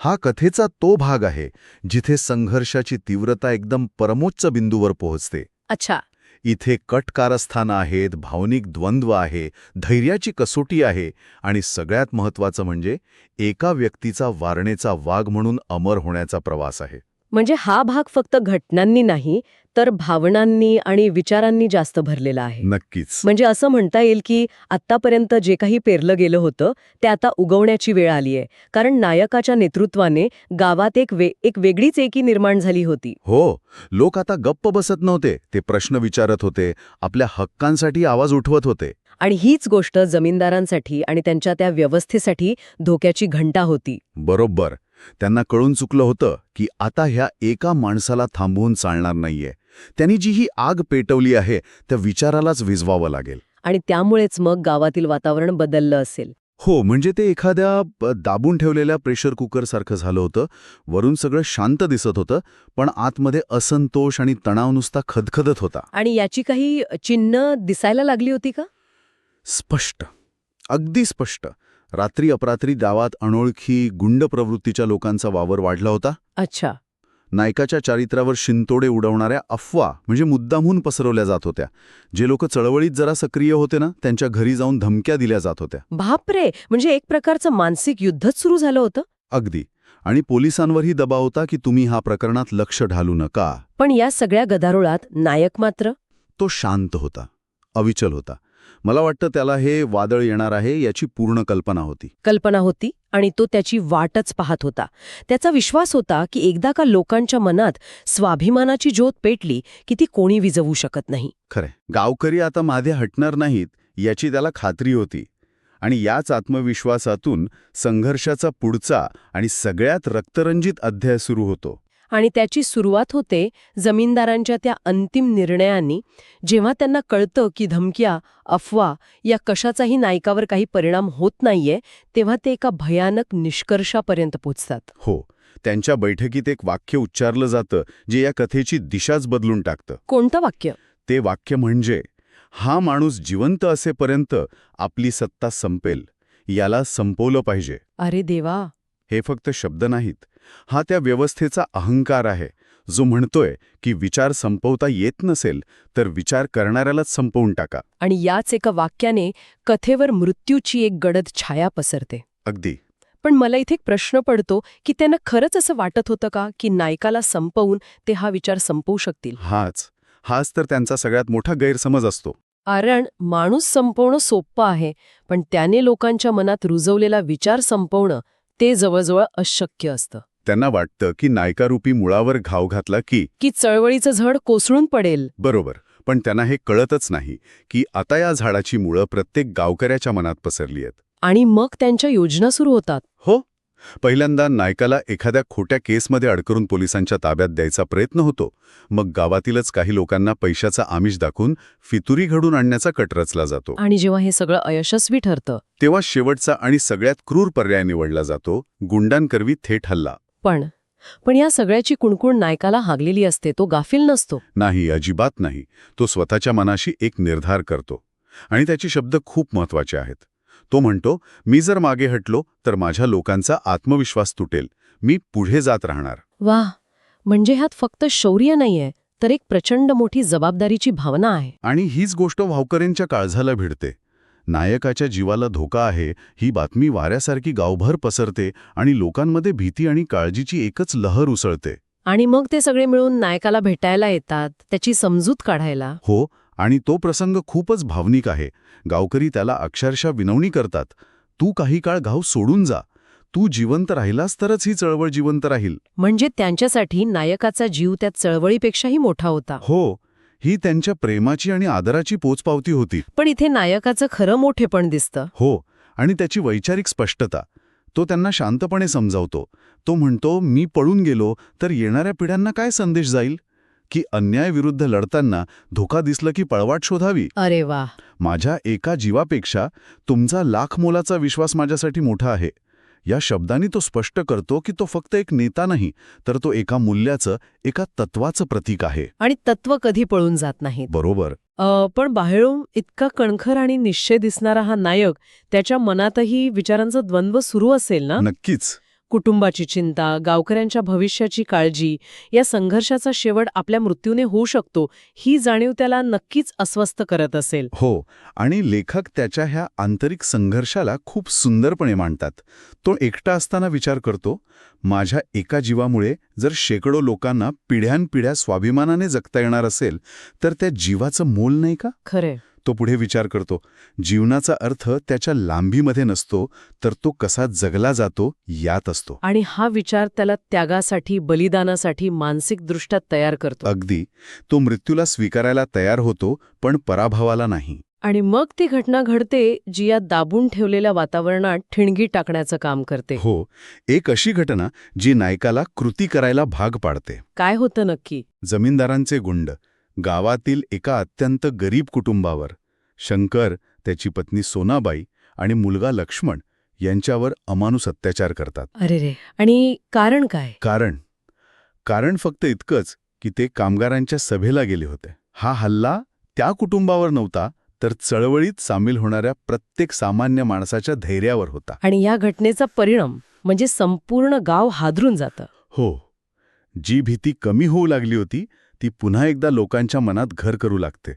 हा कथेचा तो भाग आहे जिथे संघर्षाची तीव्रता एकदम परमोच्च बिंदूवर पोहोचते.
अच्छा.
इथे कट कारस्थानं आहेत, भावनिक द्वंद्व आहे, धैर्याची कसोटी आहे आणि सगळ्यात महत्त्वाचं म्हणजे एका व्यक्तीचा वारणेचा वाघ म्हणून अमर होण्याचा प्रवास आहे.
म्हणजे हा भाग फक्त घटनांनी नाही तर भावनांनी आणि विचारांनी जास्त भरलेला आहे.
नक्कीच.
म्हणजे असं म्हणता येईल की आत्तापर्यंत जे काही पेरलं गेलं होतं ते आता उगवण्याची वेळ आली आहे. कारण नायकाच्या नेतृत्वाने गावात एक वेगळीच एकी निर्माण झाली होती.
हो, लोक आता गप्प बसत नव्हते, ते प्रश्न विचारत होते, आपल्या हक्कांसाठी आवाज उठवत होते.
आणि हीच गोष्ट जमीनदारांसाठी आणि त्यांच्या त्या व्यवस्थेसाठी धोक्याची घंटा होती.
बरोबर. त्यांना कळून चुकलं होतं की आता ह्या एका माणसाला थांबवून चालणार नाहीये. त्यांनी जी ही आग पेटवली आहे त्या विचारालाच विझवावं लागेल.
आणि त्यामुळेच मग गावातील वातावरण बदललं असेल.
हो, म्हणजे ते एखाद्या दाबून ठेवलेल्या प्रेशर कुकरसारखं झालं होतं. वरून सगळं शांत दिसत होतं, पण आतमध्ये असंतोष आणि तणाव नुसता खदखदत होता.
आणि याची काही चिन्ह दिसायला लागली होती का?
स्पष्ट, अगदी स्पष्ट. रात्री अपरात्री गावात अनोळखी गुंड प्रवृत्तीच्या लोकांचा वावर वाढला होता.
अच्छा.
नायकाच्या चारित्र्यावर शिंतोडे उडवणाऱ्या अफवा म्हणजे मुद्दामहून पसरवल्या जात होत्या. जे लोक चळवळीत जरा सक्रिय होते ना, त्यांच्या घरी जाऊन धमक्या दिल्या जात होत्या.
बापरे, म्हणजे एक प्रकारचं मानसिक युद्धच सुरू झालं होतं.
अगदी. आणि पोलिसांवरही दबाव होता की तुम्ही ह्या प्रकरणात लक्ष घालू नका.
पण या सगळ्या गदारोळात नायक मात्र
तो शांत होता, अविचल होता. मला वाटतं त्याला हे वादळ येणार आहे याची पूर्ण कल्पना होती
आणि तो त्याची वाटच पाहत होता. त्याचा विश्वास होता की एकदा का लोकांच्या मनात स्वाभिमानाची ज्योत पेटली की ती कोणी विझवू शकत नाही.
खरंय. गावकरी आता मागे हटणार नाहीत याची त्याला खात्री होती. आणि याच आत्मविश्वासातून संघर्षाचा पुढचा आणि सगळ्यात रक्तरंजित अध्याय सुरू होतो.
आणि त्याची सुरुवात होते जमीनदारांच्या त्या अंतिम निर्णयांनी. जेव्हा त्यांना कळतं की धमक्या, अफवा या कशाचाही नायकावर काही परिणाम होत नाहीये, तेव्हा ते एका भयानक निष्कर्षापर्यंत पोचतात.
हो, त्यांच्या बैठकीत एक वाक्य उच्चारलं जातं जे या कथेची दिशाच बदलून टाकतं.
कोणतं वाक्य?
ते वाक्य म्हणजे, हा माणूस जिवंत असेपर्यंत आपली सत्ता संपेल, याला संपवलं पाहिजे.
अरे देवा.
हे फक्त शब्द नाहीत. हा त्या व्यवस्थेचा अहंकार आहे जो म्हणतोय की विचार संपवता येत नसेल तर विचार करणाऱ्यालाच संपवून टाका.
आणि याच एका वाक्याने कथेवर मृत्यूची एक गडद छाया पसरते.
अगदी.
पण मला इथे एक प्रश्न पडतो की त्यांना खरंच असं वाटत होतं का की नायकाला संपवून ते हा विचार संपवू शकतील?
हाच तर त्यांचा सगळ्यात मोठा गैरसमज असतो.
कारण माणूस संपवणं सोपं आहे, पण त्याने लोकांच्या मनात रुजवलेला विचार संपवणं ते जवळजवळ अशक्य असतं.
त्यांना वाटतं की नायकारूपी मुळावर घाव घातला की
चळवळीचं झाड कोसळून पडेल.
बरोबर. पण त्यांना हे कळतच नाही की आता या झाडाची मुळं प्रत्येक गावकऱ्याच्या मनात पसरली आहेत.
आणि मग त्यांच्या योजना सुरू होतात.
हो, पहिल्यांदा नायकाला एखाद्या खोट्या केसमध्ये अडकरून पोलिसांच्या ताब्यात द्यायचा प्रयत्न होतो. मग गावातीलच काही लोकांना पैशाचा आमिष दाखवून फितुरी घडून आणण्याचा कट रचला जातो.
आणि जेव्हा हे सगळं अयशस्वी ठरतं
तेव्हा शेवटचा आणि सगळ्यात क्रूर पर्याय निवडला जातो, गुंडांकरवी थेट हल्ला.
पण या सगळ्याची कुणकुण नायकाला हागलेली असते. तो गाफील नसतो.
नाही, अजिबात नाही. तो स्वतःच्या मनाशी एक निर्धार करतो. आणि त्याचे शब्द खूप महत्वाचे आहेत. तो म्हणतो, मी जर मागे हटलो तर माझ्या लोकांचा आत्मविश्वास तुटेल. मी पुढे जात राहणार.
वाह, म्हणजे ह्यात फक्त शौर्य नाहीये, तर एक प्रचंड मोठी जबाबदारीची भावना आहे.
आणि हीच गोष्ट वावकरेंच्या काळजाला भिडते. नायकाच्या जीवाला धोका आहे ही बातमी वाऱ्यासारखी गावभर पसरते आणि लोकांमध्ये भीती आणि काळजीची एकच लहर उसळते.
आणि मग ते सगळे मिळून नायकाला भेटायला येतात, त्याची समजूत काढायला.
हो, आणि तो प्रसंग खूपच भावनिक आहे. गावकरी त्याला अक्षरशः विनवणी करतात, तू काही काळ गाव सोडून जा. तू जिवंत राहिलास तरच ही चळवळ जिवंत राहील.
म्हणजे त्यांच्यासाठी नायकाचा जीव त्या चळवळीपेक्षाही मोठा होता.
हो, ही त्यांच्या प्रेमाची आणि आदराची पोचपावती होती.
पण इथे नायकाचं खरं मोठेपण दिसतं.
हो, आणि त्याची वैचारिक स्पष्टता. तो त्यांना शांतपणे समजावतो. तो म्हणतो, मी पळून गेलो तर येणाऱ्या पिढ्यांना काय संदेश जाईल? की अन्यायाविरुद्ध लढताना धोका दिसलं की पळवाट शोधावी.
अरे वा,
माझ्या एका जीवापेक्षा तुमचा लाख मोलाचा विश्वास माझ्यासाठी मोठा आहे. या शब्दांनी तो स्पष्ट करतो की तो फक्त एक नेता नाही, तर तो एका मूल्याचं, एका तत्वाचं प्रतीक आहे.
आणि तत्व कधी पळून जात नाहीत.
बरोबर.
पण बाहेरून इतका कणखर आणि निश्चय दिसणारा हा नायक, त्याच्या मनातही विचारांचा द्वंद्व सुरू असेल ना?
नक्कीच.
कुटुंबाची चिंता, गावकऱ्यांच्या भविष्याची काळजी, या संघर्षाचा शेवट आपल्या मृत्यूने होऊ शकतो, ही जाणीव त्याला नक्कीच अस्वस्थ करत असेल.
हो, आणि लेखक त्याच्या ह्या आंतरिक संघर्षाला खूप सुंदरपणे मांडतात. तो एकटा असताना विचार करतो, माझ्या एका जीवामुळे जर शेकडो लोकांना पिढ्यानपिढ्या स्वाभिमानाने जगता येणार असेल तर त्या जीवाचं मोल नाही का?
खरे.
तो पुढे विचार करतो, जीवनाचा अर्थ त्याच्या लांबीमध्ये नसतो, तर तो कसा जगला जातो यात असतो.
आणि हा विचार त्याला त्यागासाठी, बलिदानासाठी मानसिकदृष्ट्या तयार करतो.
अगदी. तो मृत्यूला स्वीकारायला तयार होतो, पण पराभवाला नाही.
आणि मग ती घटना घडते जी या दाबून ठेवलेल्या वातावरणात ठिणगी टाकण्याचं काम करते.
हो, एक अशी घटना जी नायकाला कृती करायला भाग पाडते.
काय होतं नक्की?
जमीनदारांचे गुंड गावातील एका अत्यंत गरीब कुटुंबावर, शंकर, त्याची पत्नी सोनाबाई आणि मुलगा लक्ष्मण यांच्यावर अमानुष अत्याचार करतात.
अरे रे. आणि कारण काय?
कारण फक्त इतकंच की ते कामगारांच्या सभेला गेले होते. हा हल्ला त्या कुटुंबावर नव्हता, तर चळवळीत सामील होणाऱ्या प्रत्येक सामान्य माणसाच्या धैर्यावर होता.
आणि या घटनेचा परिणाम म्हणजे संपूर्ण गाव हादरून जातं.
हो, जी भीती कमी होऊ लागली होती ती पुन्हा एकदा लोकांच्या मनात घर करू लागते.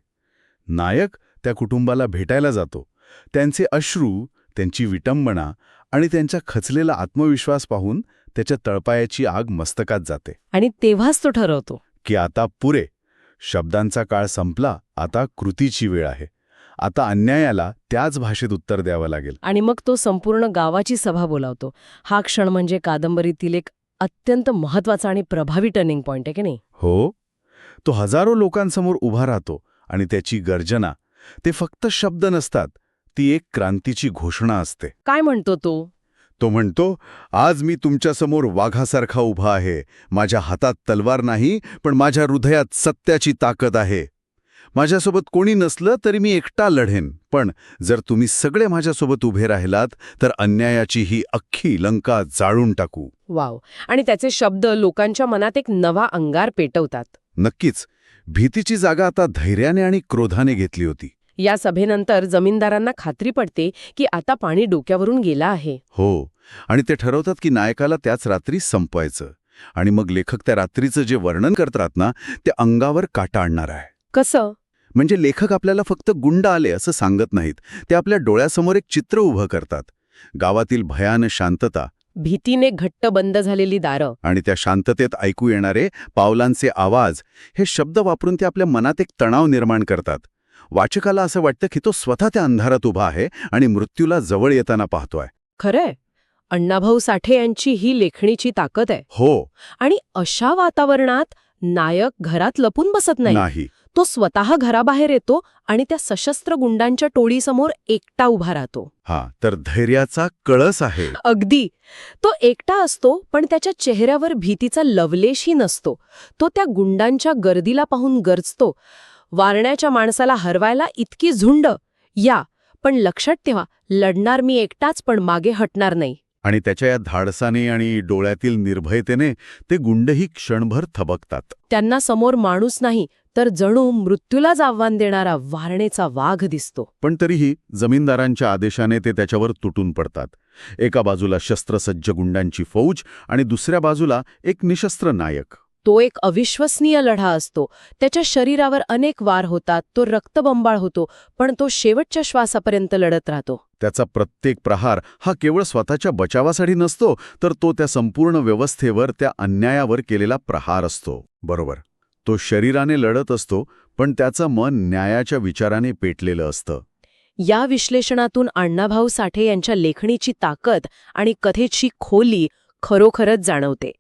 नायक त्या कुटुंबाला भेटायला जातो. त्यांचे अश्रू, त्यांची विटंबना आणि त्यांचा खचलेला आत्मविश्वास पाहून त्याच्या तळपायाची आग मस्तकात जाते.
आणि तेव्हाच तो ठरवतो
की आता पुरे, शब्दांचा काळ संपला, आता कृतीची वेळ आहे. आता अन्यायाला त्याच भाषेत उत्तर द्यावं लागेल.
आणि मग तो संपूर्ण गावाची सभा बोलावतो. हा क्षण म्हणजे कादंबरीतील एक अत्यंत महत्वाचा आणि प्रभावी टर्निंग पॉइंट आहे की नाही?
हो, तो हजारो लोकांसमोर उभा राहतो आणि त्याची गर्जना, ते फक्त शब्द नसतात, ती एक क्रांतीची घोषणा असते.
काय म्हणतो तो?
तो म्हणतो, आज मी तुमच्यासमोर वाघासारखा उभा आहे. माझ्या हातात तलवार नाही, पण माझ्या हृदयात सत्याची ताकद आहे. माझ्यासोबत कोणी नसलं तरी मी एकटा लढेन, पण जर तुम्ही सगळे माझ्यासोबत उभे राहिलात तर अन्यायाची ही अख्खी लंका जाळून टाकू.
वाव. आणि त्याचे शब्द लोकांच्या मनात एक नवा अंगार पेटवतात.
नक्कीच. भीतीची जागा आता धैर्याने आणि क्रोधाने घेतली होती.
या सभेनंतर जमीनदारांना खात्री पडते की आता पाणी डोक्यावरून गेलं आहे.
हो, आणि ते ठरवतात की नायकाला त्याच रात्री संपवायचं. आणि मग लेखक त्या रात्रीचं जे वर्णन करतात ना, ते अंगावर काटा आणणार आहे.
कसं?
म्हणजे लेखक आपल्याला फक्त गुंड आले असं सांगत नाहीत, ते आपल्या डोळ्यासमोर एक चित्र उभं करतात. गावातील भयान शांतता,
भीतीने घट्ट बंद झालेली दारं,
आणि त्या शांततेत ऐकू येणारे पावलांचे आवाज, हे शब्द वापरून ते आपल्या मनात एक तणाव निर्माण करतात. वाचकाला असं वाटतं की तो स्वतः त्या अंधारात उभा आहे आणि मृत्यूला जवळ येताना पाहतोय.
खरंय. अण्णाभाऊ साठे यांची ही लेखणीची ताकद आहे.
हो.
आणि अशा वातावरणात नायक घरात लपून बसत नाही. तो स्वतः घराबाहेर येतो आणि त्या सशस्त्र गुंडांच्या टोळीसमोर एकटा उभा राहतो.
हा तर धैर्याचा कळस आहे.
अगदी. तो एकटा असतो, पण त्याच्या चेहऱ्यावर भीतीचा लवलेशही नसतो. तो त्या गुंडांच्या गर्दीला पाहून गरजतो, वारण्याच्या माणसाला हरवायला इतकी झुंड, या, पण लक्षात ठेवा, लढणार मी एकटाच, पण मागे हटणार नाही.
आणि त्याच्या या धाडसाने आणि डोळ्यातील निर्भयतेने ते गुंडही क्षणभर थबकतात.
त्यांना समोर माणूस नाही, तर जणू मृत्यूलाच आव्हान देणारा वारणेचा वाघ दिसतो.
पण तरीही जमीनदारांच्या आदेशाने ते त्याच्यावर तुटून पडतात. एका बाजूला शस्त्रसज्ज गुंडांची फौज आणि दुसऱ्या बाजूला एक निशस्त्र नायक.
तो एक अविश्वसनीय लढा असतो. त्याच्या शरीरावर अनेक वार होतात, तो रक्तबंबाळ होतो, पण तो शेवटच्या श्वासापर्यंत लढत राहतो.
त्याचा प्रत्येक प्रहार हा केवळ स्वतःच्या बचावासाठी नसतो, तर तो त्या संपूर्ण व्यवस्थेवर, त्या अन्यायावर केलेला प्रहार असतो. बरोबर. तो शरीराने लढत असतो, पण त्याचं मन न्यायाच्या विचाराने पेटलेलं असतं.
या विश्लेषणातून अण्णाभाऊ साठे यांच्या लेखणीची ताकद आणि कथेची खोली खरोखरच जाणवते.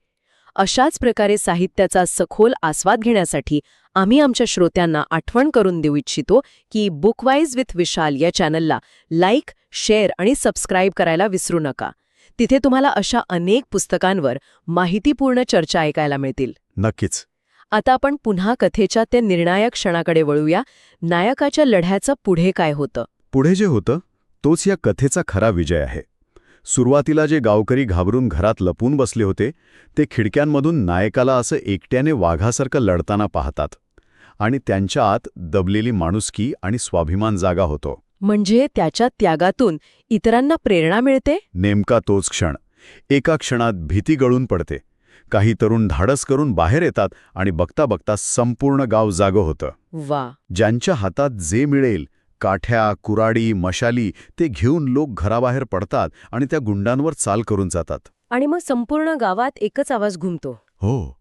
अशाच प्रकारे साहित्याचा सखोल आस्वाद घेण्यासाठी आम्ही आमच्या श्रोत्यांना आठवण करून देऊ इच्छितो की बुकवाईज विथ विशाल या चॅनलला लाईक, शेअर आणि सबस्क्राईब करायला विसरू नका. तिथे तुम्हाला अशा अनेक पुस्तकांवर माहितीपूर्ण चर्चा ऐकायला मिळतील.
नक्कीच.
आता आपण पुन्हा कथेच्या त्या निर्णायक क्षणाकडे वळूया. नायकाच्या लढ्याचं पुढे काय होतं?
पुढे जे होतं तोच या कथेचा खरा विजय आहे. सुरुवातीला जे गावकरी घाबरून घरात लपून बसले होते, ते खिडक्यांमधून नायकाला असं एकट्याने वाघासारखं लढताना पाहतात. आणि त्यांच्या आत दबलेली माणुसकी आणि स्वाभिमान जागा होतो.
म्हणजे त्याच्या त्यागातून इतरांना प्रेरणा मिळते.
नेमका तोच क्षण. एका क्षणात भीती गळून पडते. काही तरुण धाडस करून बाहेर येतात आणि बघता बघता संपूर्ण गाव जागं होतं.
वा.
ज्यांच्या हातात जे मिळेल, काठ्या, कुराडी, मशाली, ते घेऊन लोक घराबाहेर पडतात आणि त्या गुंडांवर चाल करून जातात.
आणि मग संपूर्ण गावात एकच आवाज घुमतो.
हो,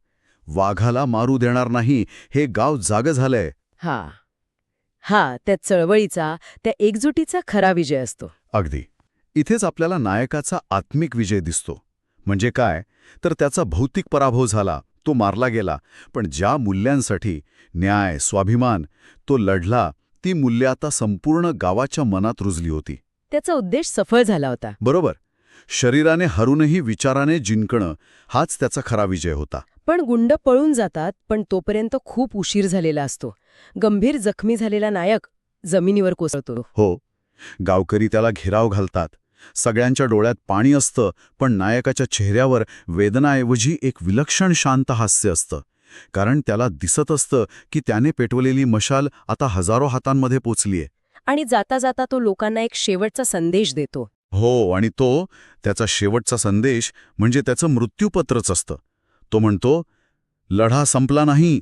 वाघाला मारू देणार नाही, हे गाव जागं झालंय.
हा, त्या चळवळीचा, त्या एकजुटीचा खरा विजय असतो.
अगदी. इथेच आपल्याला नायकाचा आत्मिक विजय दिसतो. म्हणजे काय, तर त्याचा भौतिक पराभव झाला, तो मारला गेला, पण ज्या मूल्यांसाठी, न्याय, स्वाभिमान, तो लढला, ती मूल्ये आता संपूर्ण गावाच्या मनात रुजली होती.
त्याचा उद्देश सफळ झाला होता.
बरोबर. शरीराने हरूनही विचाराने जिंकणं, हाच त्याचा खरा विजय होता.
पण गुंड पळून जातात, पण तोपर्यंत खूप उशीर झालेला असतो. गंभीर जखमी झालेला नायक जमिनीवर कोसळतो.
हो. गावकरी त्याला घेराव घालतात. सगळ्यांच्या डोळ्यात पाणी असतं, पण नायकाच्या चेहऱ्यावर वेदनाऐवजी एक विलक्षण शांत हास्य असतं. कारण त्याला दिसत असतं की त्याने पेटवलेली मशाल आता हजारो हातांमध्ये पोचलीये.
आणि जाता जाता तो लोकांना एक शेवटचा संदेश देतो.
हो, आणि तो त्याचा शेवटचा संदेश म्हणजे त्याचं मृत्यूपत्रच असतं. तो म्हणतो, लढा संपला नाही,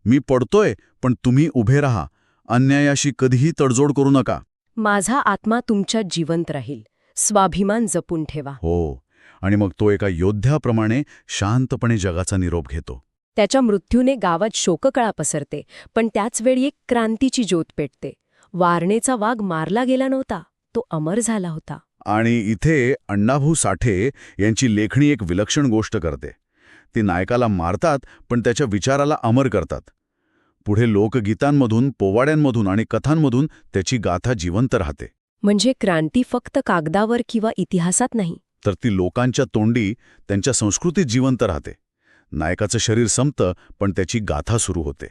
मी पडतोय, पण तुम्ही उभे राहा, अन्यायाशी कधीही तडजोड करू नका.
माझा आत्मा तुमच्यात जिवंत राहील, स्वाभिमान जपून ठेवा.
हो. आणि मग तो एका योद्ध्याप्रमाणे शांतपणे जगाचा निरोप घेतो.
त्याच्या मृत्यूने गावात शोककळा पसरते, पण त्याचवेळी एक क्रांतीची ज्योत पेटते. वारणेचा वाघ मारला गेला नव्हता, तो अमर झाला होता.
आणि इथे अण्णाभाऊ साठे यांची लेखणी एक विलक्षण गोष्ट करते. ती नायकाला मारतात, पण त्याच्या विचाराला अमर करतात. पुढे लोकगीतांमधून, पोवाड्यांमधून आणि कथांमधून त्याची गाथा जिवंत राहते.
म्हणजे क्रांती फक्त कागदावर किंवा इतिहासात नाही,
तर ती लोकांच्या तोंडी, त्यांच्या संस्कृतीत जिवंत राहते. नायकाचं शरीर संपतं, पण त्याची गाथा सुरू होते.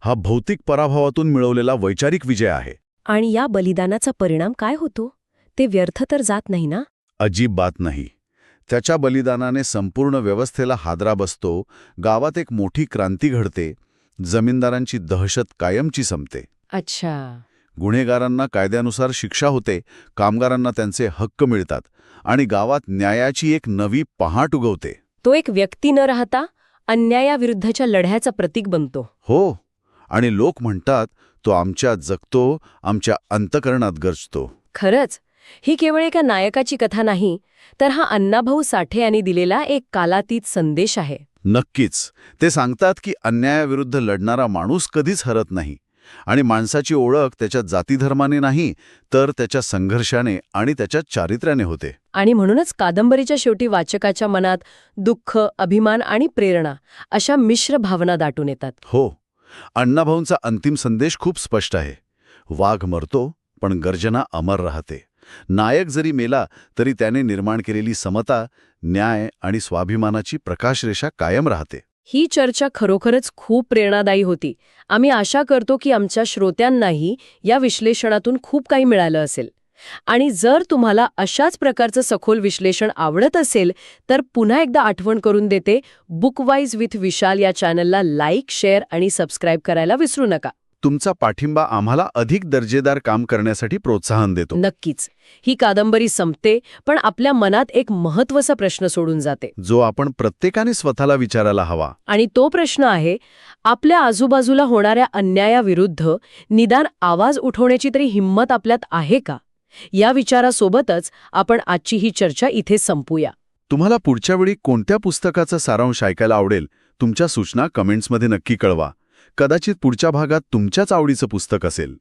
हा भौतिक पराभवातून मिळवलेला वैचारिक विजय आहे.
आणि या बलिदानाचा परिणाम काय होतो? ते व्यर्थ तर जात नाही ना?
अजिबात नाही. त्याच्या बलिदानाने संपूर्ण व्यवस्थेला हादरा बसतो. गावात एक मोठी क्रांती घडते. जमीनदारांची दहशत कायमची संपते.
अच्छा.
गुन्हेगारांना कायद्यानुसार शिक्षा होते, कामगारांना त्यांचे हक्क मिळतात आणि गावात न्यायाची एक नवी पहाट उगवते.
तो एक व्यक्ती न राहता अन्यायाविरुद्धच्या लढ्याचं प्रतीक बनतो.
हो. आणि लोक म्हणतात, तो आमच्यात जगतो, आमच्या अंतःकरणात गरजतो.
खरंच, ही केवळ एका नायकाची कथा नाही, तर हा अण्णाभाऊ साठे यांनी दिलेला एक कालातीत संदेश आहे.
नक्कीच. ते सांगतात की अन्यायाविरुद्ध लढणारा माणूस कधीच हरत नाही. आणि माणसाची ओळख त्याच्या जातीधर्माने नाही, तर त्याच्या संघर्षाने आणि त्याच्या चारित्र्याने होते.
आणि म्हणूनच कादंबरीच्या शेवटी वाचकाच्या मनात दुःख, अभिमान आणि प्रेरणा अशा मिश्र भावना दाटून येतात.
हो. अण्णाभाऊंचा अंतिम संदेश खूप स्पष्ट आहे. वाघ मरतो, पण गर्जना अमर राहते. नायक जरी मेला तरी त्याने निर्माण केलेली समता, न्याय आणि स्वाभिमानाची प्रकाशरेषा कायम राहते.
ही चर्चा खरोखरच खूप प्रेरणादायी होती. आम्ही आशा करतो की आमच्या श्रोत्यांनाही या विश्लेषणातून खूप काही मिळालं असेल. आणि जर तुम्हाला अशाच प्रकारचं सखोल विश्लेषण आवडत असेल तर पुन्हा एकदा आठवण करून देते, बुकवाईज विथ विशाल या चॅनलला लाईक, शेअर आणि सबस्क्राईब करायला विसरू नका.
तुमचा पाठिंबा आम्हाला अधिक दर्जेदार काम करण्यासाठी प्रोत्साहन देतो.
नक्कीच. ही कादंबरी संपते, पण आपल्या मनात एक महत्त्वाचा प्रश्न सोडून जाते,
जो आपण प्रत्येकाने स्वतःला विचारायला हवा.
आणि तो प्रश्न आहे, आपल्या आजूबाजूला होणाऱ्या अन्यायाविरुद्ध निदान आवाज उठवण्याची तरी हिंमत आपल्यात आहे का? या विचारासोबतच आपण आजची ही चर्चा इथे संपूया.
तुम्हाला पुढच्या वेळी कोणत्या पुस्तकाचा सारांश ऐकायला आवडेल? तुमच्या सूचना कमेंट्समध्ये नक्की कळवा. कदाचित पुढच्या भागात तुमच्याच आवडीचं पुस्तक असेल.